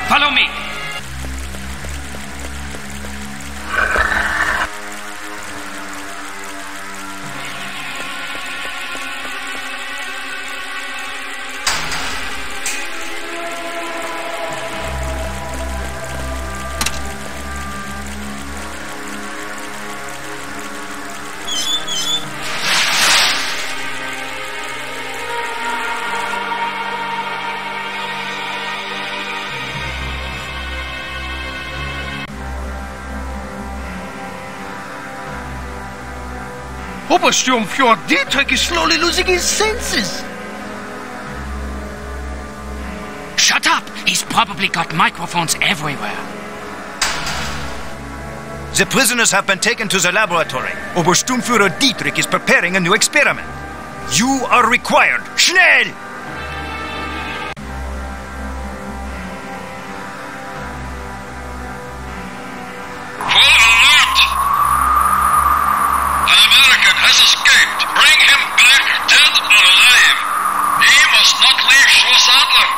Follow me! Obersturmführer Dietrich is slowly losing his senses. Shut up! He's probably got microphones everywhere. The prisoners have been taken to the laboratory. Obersturmführer Dietrich is preparing a new experiment. You are required. Schnell! Full alert! An American has escaped. Bring him back, dead or alive. He must not leave Schloss Adler.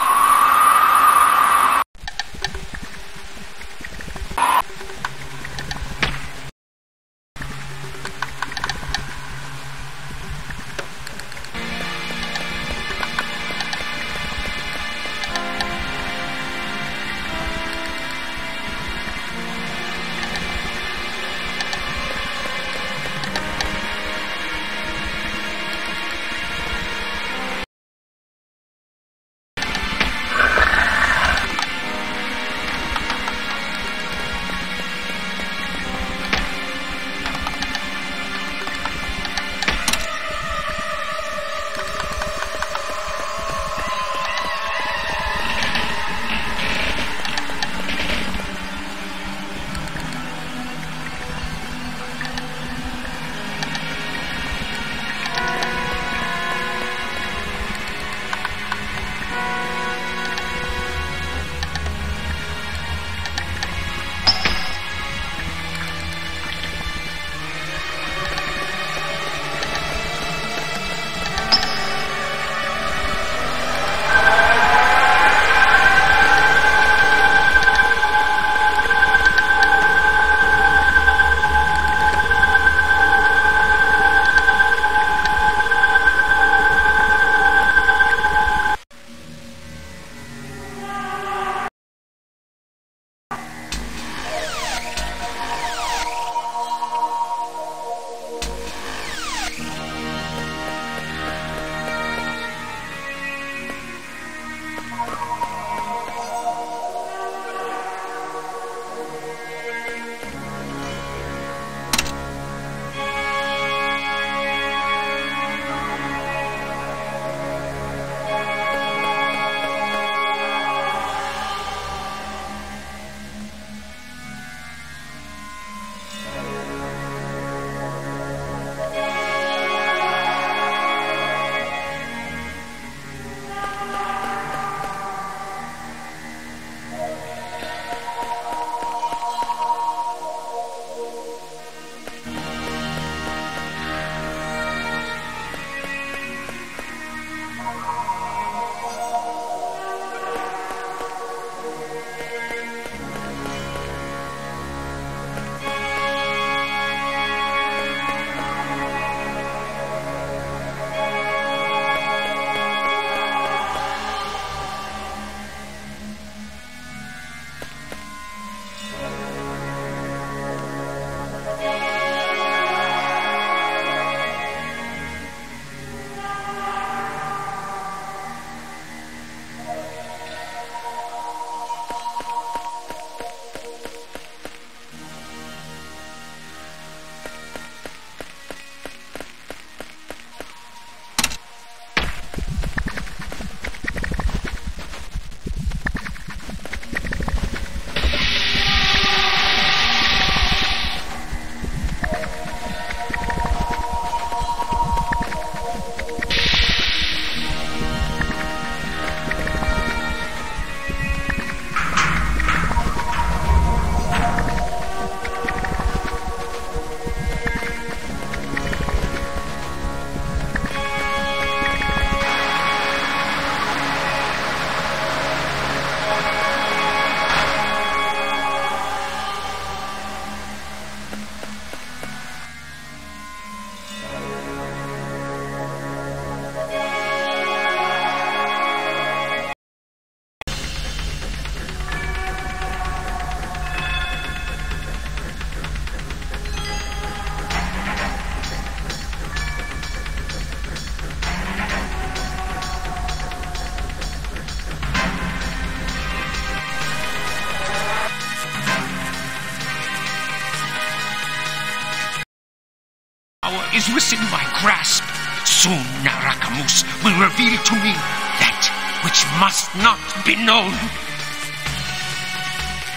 is within my grasp. Soon Narakamus will reveal to me that which must not be known.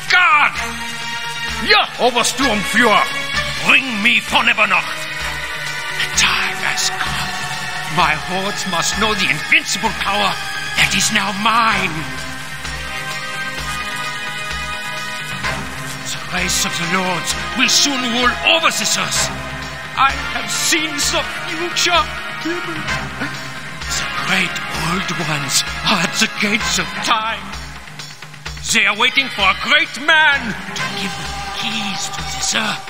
Guard! Ja, Obersturmführer! Bring me Vornebernacht! The time has come. My hordes must know the invincible power that is now mine. The race of the lords will soon rule over this earth. I have seen the future. The great old ones are at the gates of time. They are waiting for a great man to give them the keys to this earth.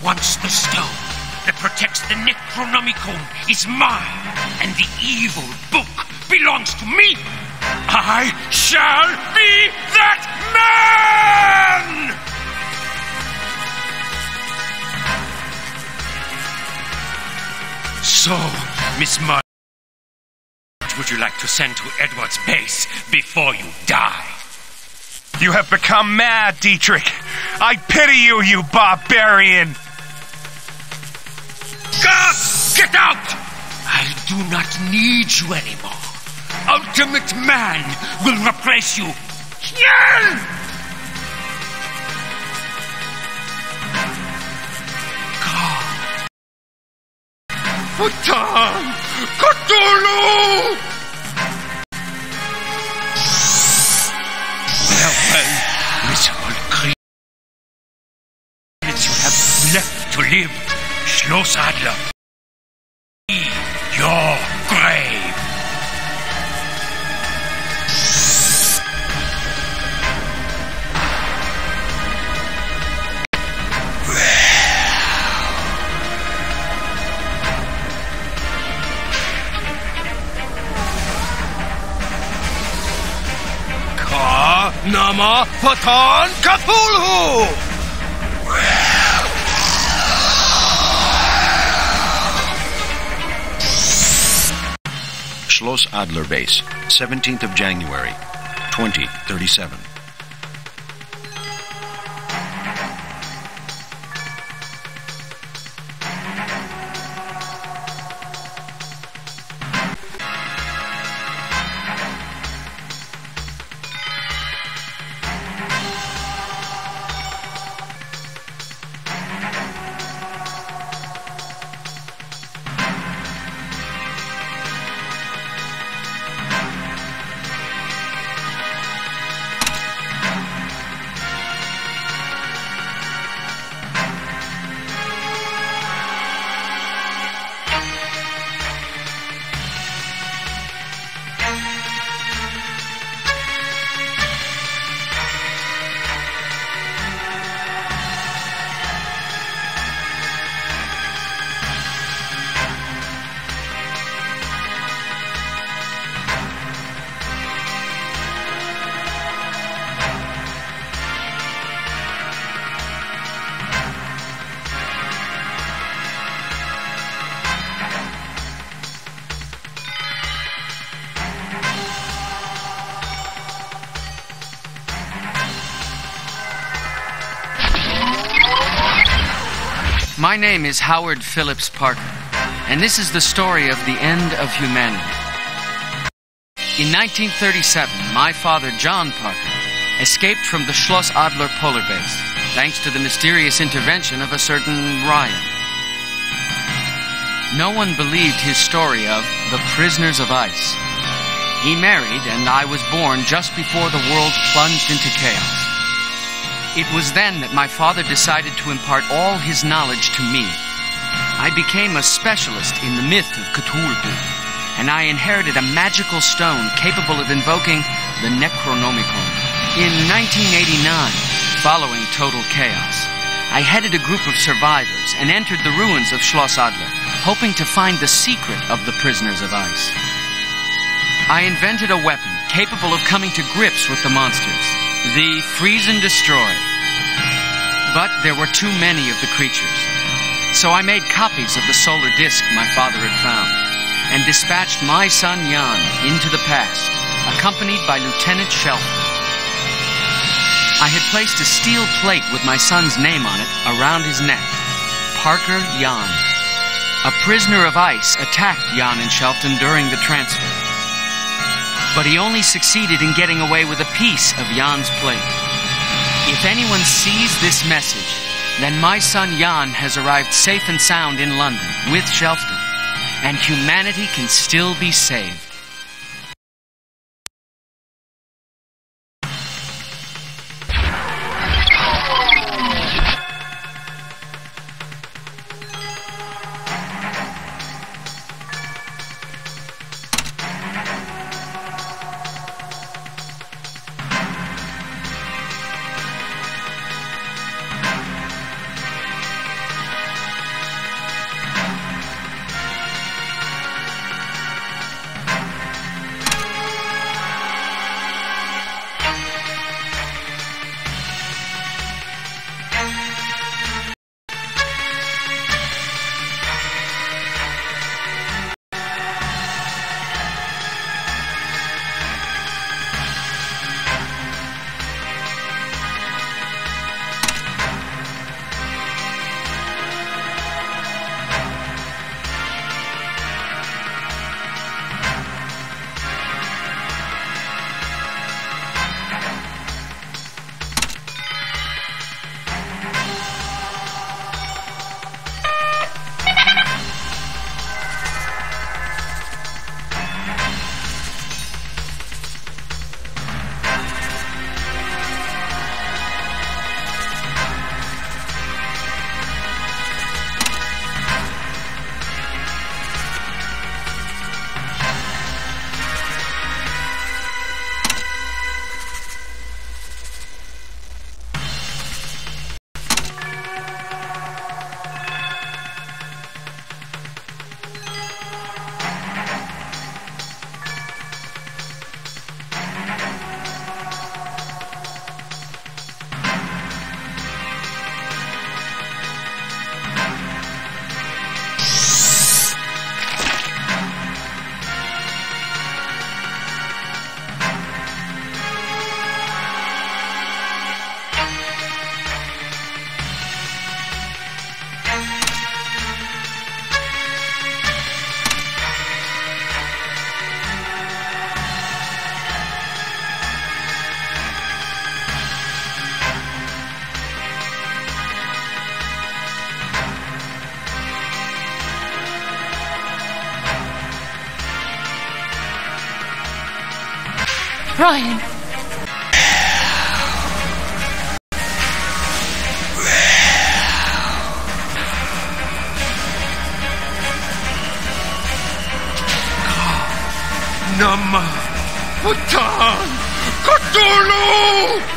Once the stone that protects the Necronomicon is mine, and the evil book belongs to me, I shall be that man! So, Miss March, what would you like to send to Edward's base before you die? You have become mad, Dietrich. I pity you, you barbarian. God, get out! I do not need you anymore. Ultimate Man will replace you. Yell! God. Futan! Cthulhu! Farewell, miserable creatures you have left to live. Schloss Adler. Your grave. Ka Nama Patan Cthulhu! Schloss Adler Base, 17th of January, 2037. My name is Howard Phillips Parker, and this is the story of the end of humanity. In 1937, my father, John Parker, escaped from the Schloss Adler polar base, thanks to the mysterious intervention of a certain Ryan. No one believed his story of the prisoners of ice. He married, and I was born just before the world plunged into chaos. It was then that my father decided to impart all his knowledge to me. I became a specialist in the myth of Cthulhu, and I inherited a magical stone capable of invoking the Necronomicon. In 1989, following total chaos, I headed a group of survivors and entered the ruins of Schloss Adler, hoping to find the secret of the prisoners of ice. I invented a weapon capable of coming to grips with the monsters. The freeze and destroy. But there were too many of the creatures. So I made copies of the solar disk my father had found and dispatched my son Jan into the past, accompanied by Lieutenant Shelford. I had placed a steel plate with my son's name on it around his neck. Parker Jan. A prisoner of ice attacked Jan and Shelton during the transfer. But he only succeeded in getting away with a piece of Jan's plate. If anyone sees this message, then my son Jan has arrived safe and sound in London with Shelton, and humanity can still be saved. Ryan. Nama Hutan Cthulhu!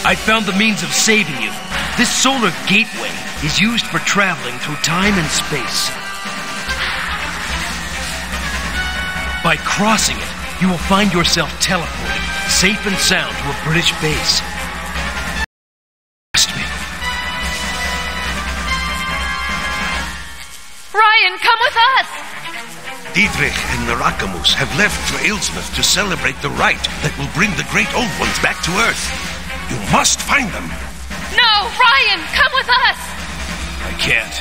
I found the means of saving you. This solar gateway is used for traveling through time and space. By crossing it, you will find yourself teleported, safe and sound, to a British base. Trust me. Ryan, come with us! Dietrich and Narakamus have left for Ilsmouth to celebrate the rite that will bring the great old ones back to Earth. You must find them. No, Ryan, come with us! I can't.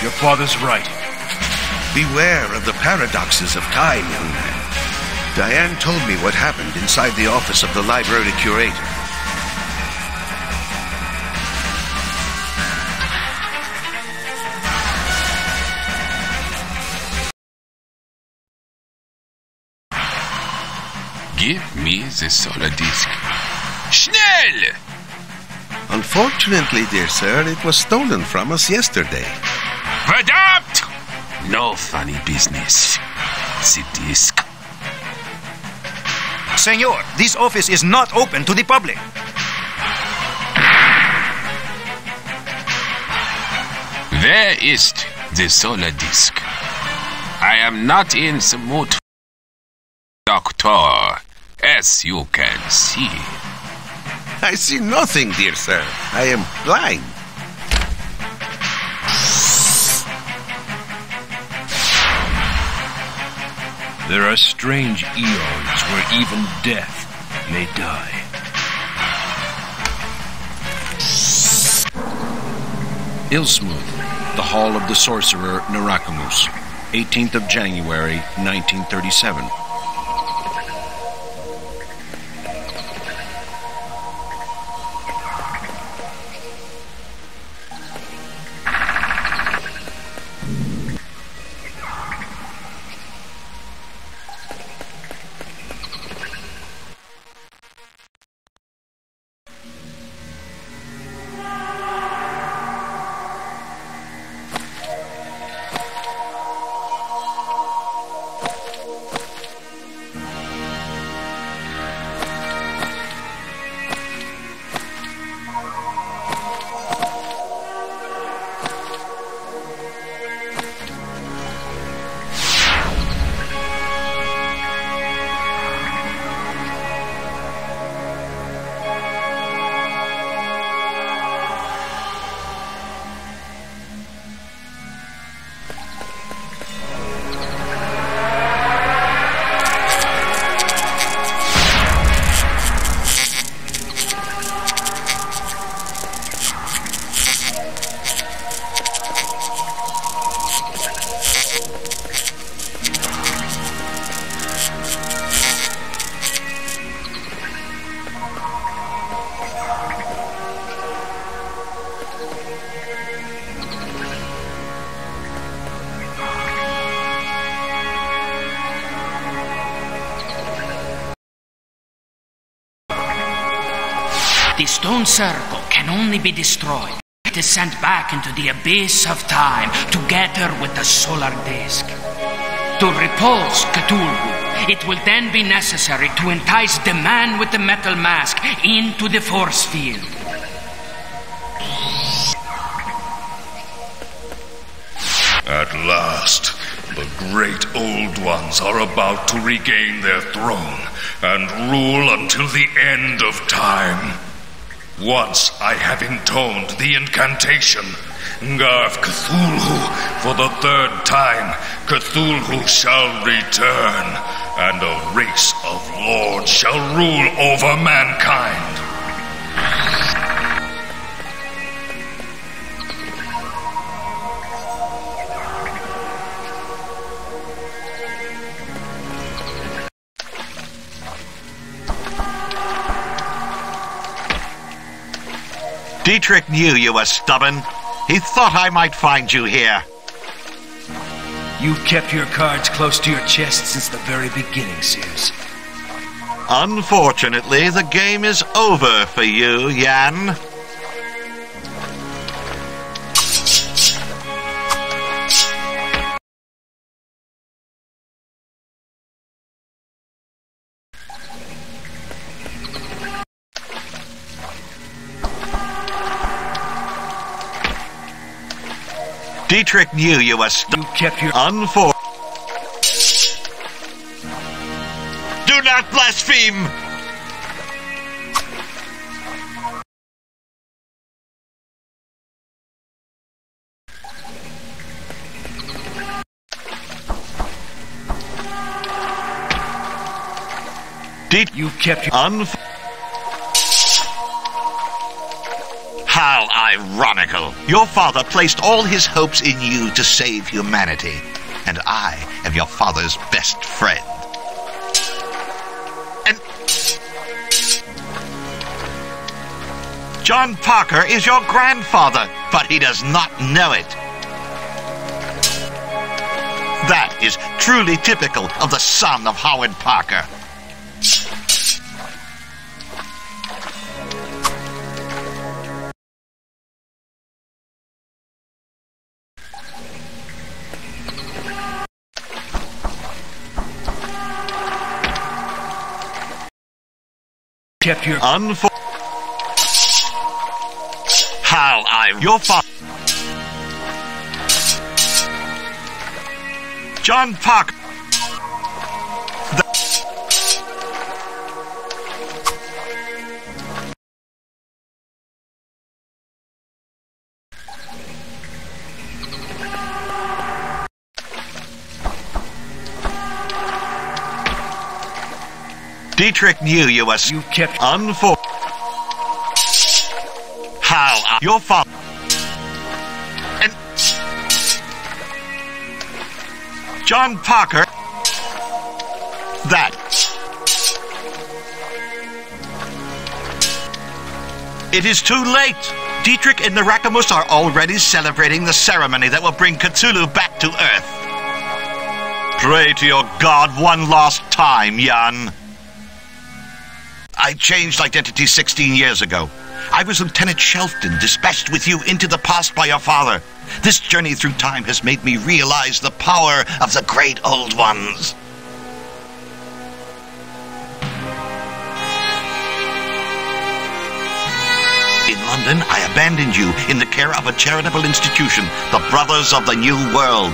Your father's right. Beware of the paradoxes of time, young man. Diane told me what happened inside the office of the library curator. Give me the solar disk. Schnell! Unfortunately, dear sir, it was stolen from us yesterday. Verdammt! No funny business. The disk. Senor, this office is not open to the public. Where is the solar disk? I am not in the mood, Doctor, as you can see. I see nothing, dear sir. I am blind. There are strange eons where even death may die. Ilsmouth, the Hall of the Sorcerer Narakamus, 18th of January, 1937. The stone circle can only be destroyed. It is sent back into the abyss of time together with the solar disk. To repulse Cthulhu, it will then be necessary to entice the man with the metal mask into the force field. At last, the great old ones are about to regain their throne and rule until the end of time. Once I have intoned the incantation, Garth Cthulhu, for the third time, Cthulhu shall return, and a race of lords shall rule over mankind. Dietrich knew you were stubborn. He thought I might find you here. You've kept your cards close to your chest since the very beginning, Sears. Unfortunately, the game is over for you, Jan. Dietrich knew you were You kept your... Do not blaspheme! You kept your... How ironical. Your father placed all his hopes in you to save humanity, and I am your father's best friend. And John Parker is your grandfather, but he does not know it. That is truly typical of the son of Howard Parker. Kept your... Your father... John Parker... Dietrich knew you were... You kept... How? Your father... And... John Parker... That... It is too late. Dietrich and the Rakamus are already celebrating the ceremony that will bring Cthulhu back to Earth. Pray to your god one last time, Jan. I changed identity 16 years ago. I was Lieutenant Shelfton, dispatched with you into the past by your father. This journey through time has made me realize the power of the great old ones. In London, I abandoned you in the care of a charitable institution, the Brothers of the New World.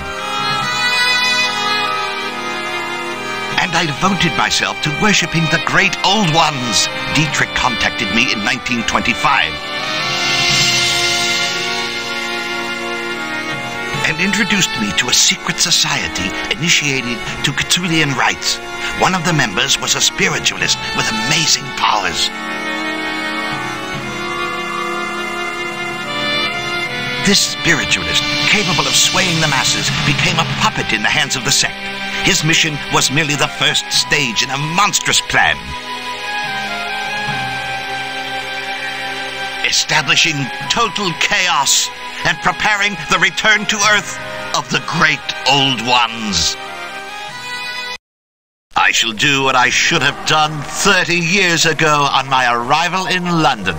And I devoted myself to worshipping the great old ones. Dietrich contacted me in 1925. And introduced me to a secret society initiated to Cthulian rites. One of the members was a spiritualist with amazing powers. This spiritualist, capable of swaying the masses, became a puppet in the hands of the sect. His mission was merely the first stage in a monstrous plan. Establishing total chaos and preparing the return to Earth of the great old ones. I shall do what I should have done 30 years ago on my arrival in London.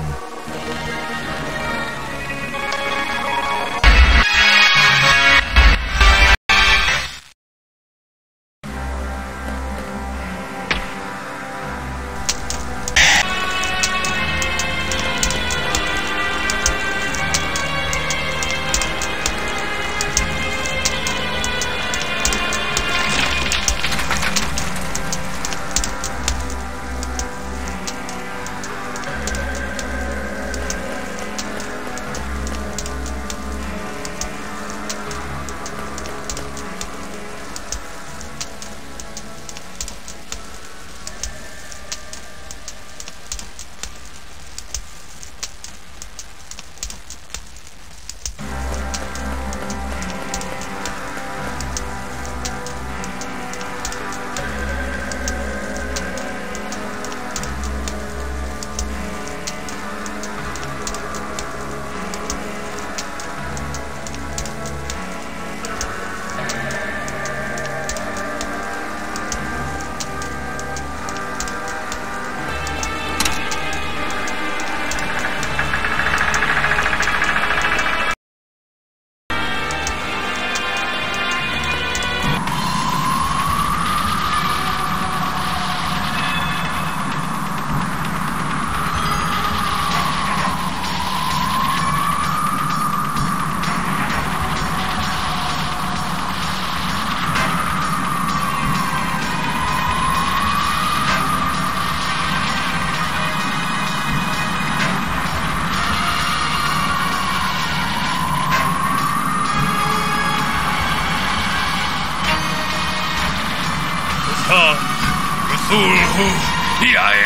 Cthulhu, Yae.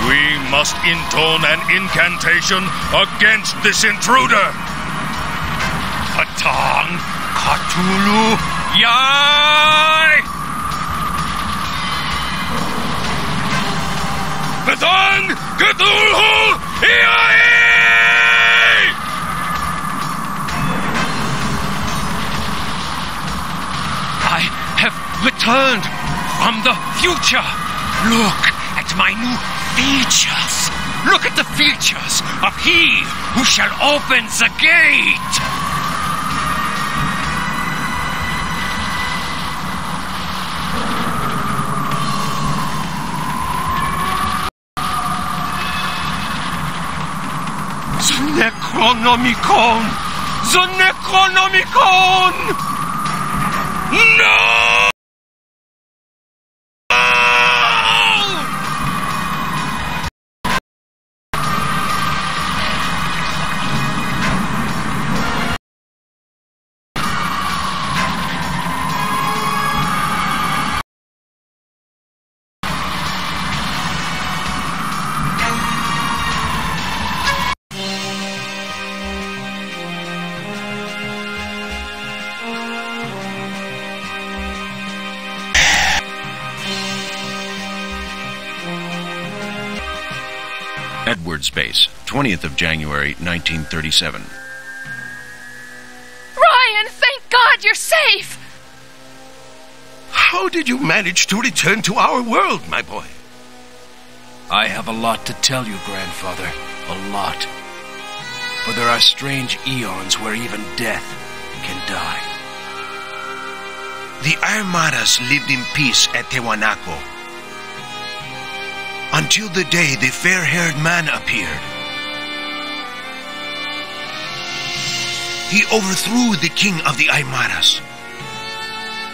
We must intone an incantation against this intruder. Katang, Cthulhu, Yae. Katang, Cthulhu, Yae. I have returned from the future. Look at my new features. Look at the features of he who shall open the gate. The Necronomicon! The Necronomicon! No! Edwards Base, 20th of January, 1937. Ryan, thank God you're safe! How did you manage to return to our world, my boy? I have a lot to tell you, grandfather. A lot. For there are strange eons where even death can die. The Armadas lived in peace at Tiwanaku until the day the fair-haired man appeared. He overthrew the king of the Aymaras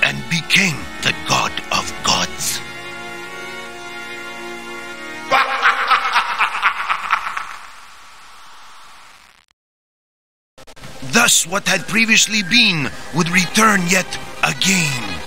and became the god of gods. Thus what had previously been would return yet again.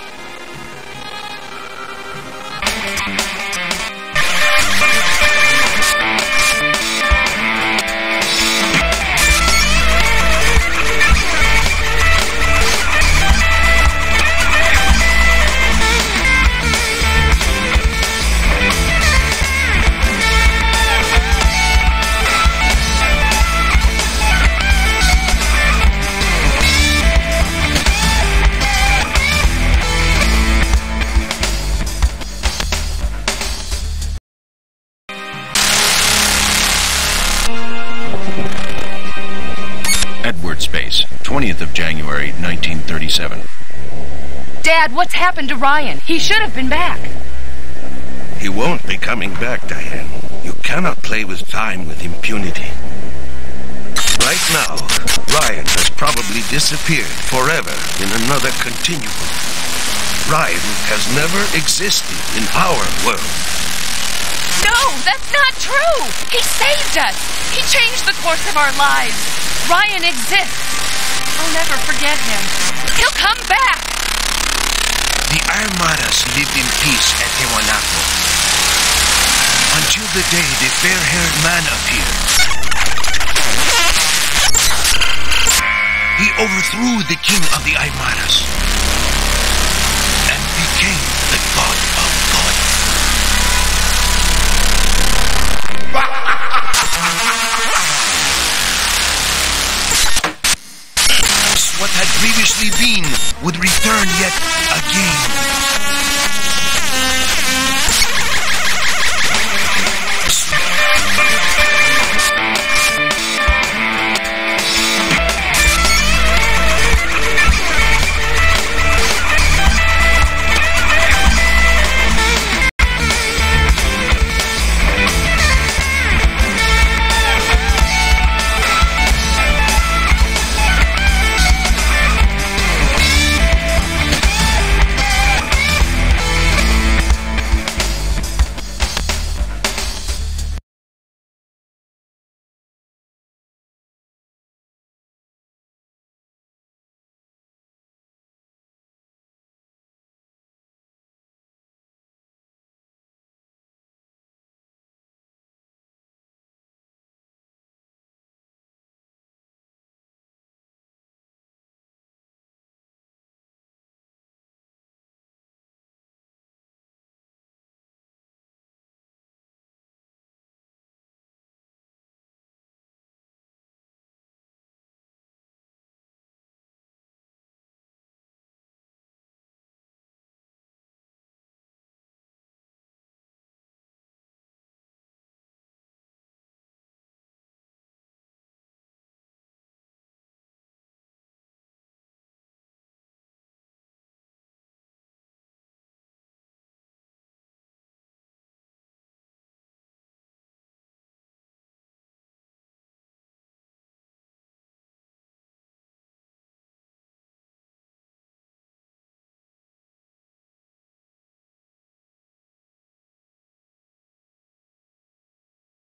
Edwards Base, 20th of January, 1937. Dad, what's happened to Ryan? He should have been back. He won't be coming back, Diane. You cannot play with time with impunity. Right now, Ryan has probably disappeared forever in another continuum. Ryan has never existed in our world. No, that's not true! He saved us! He changed the course of our lives! Ryan exists! I'll never forget him. He'll come back! The Armadas lived in peace at Tiwanaku until the day the fair-haired man appeared. He overthrew the king of the Aymaras and became the god of gods. What had previously been would return yet again.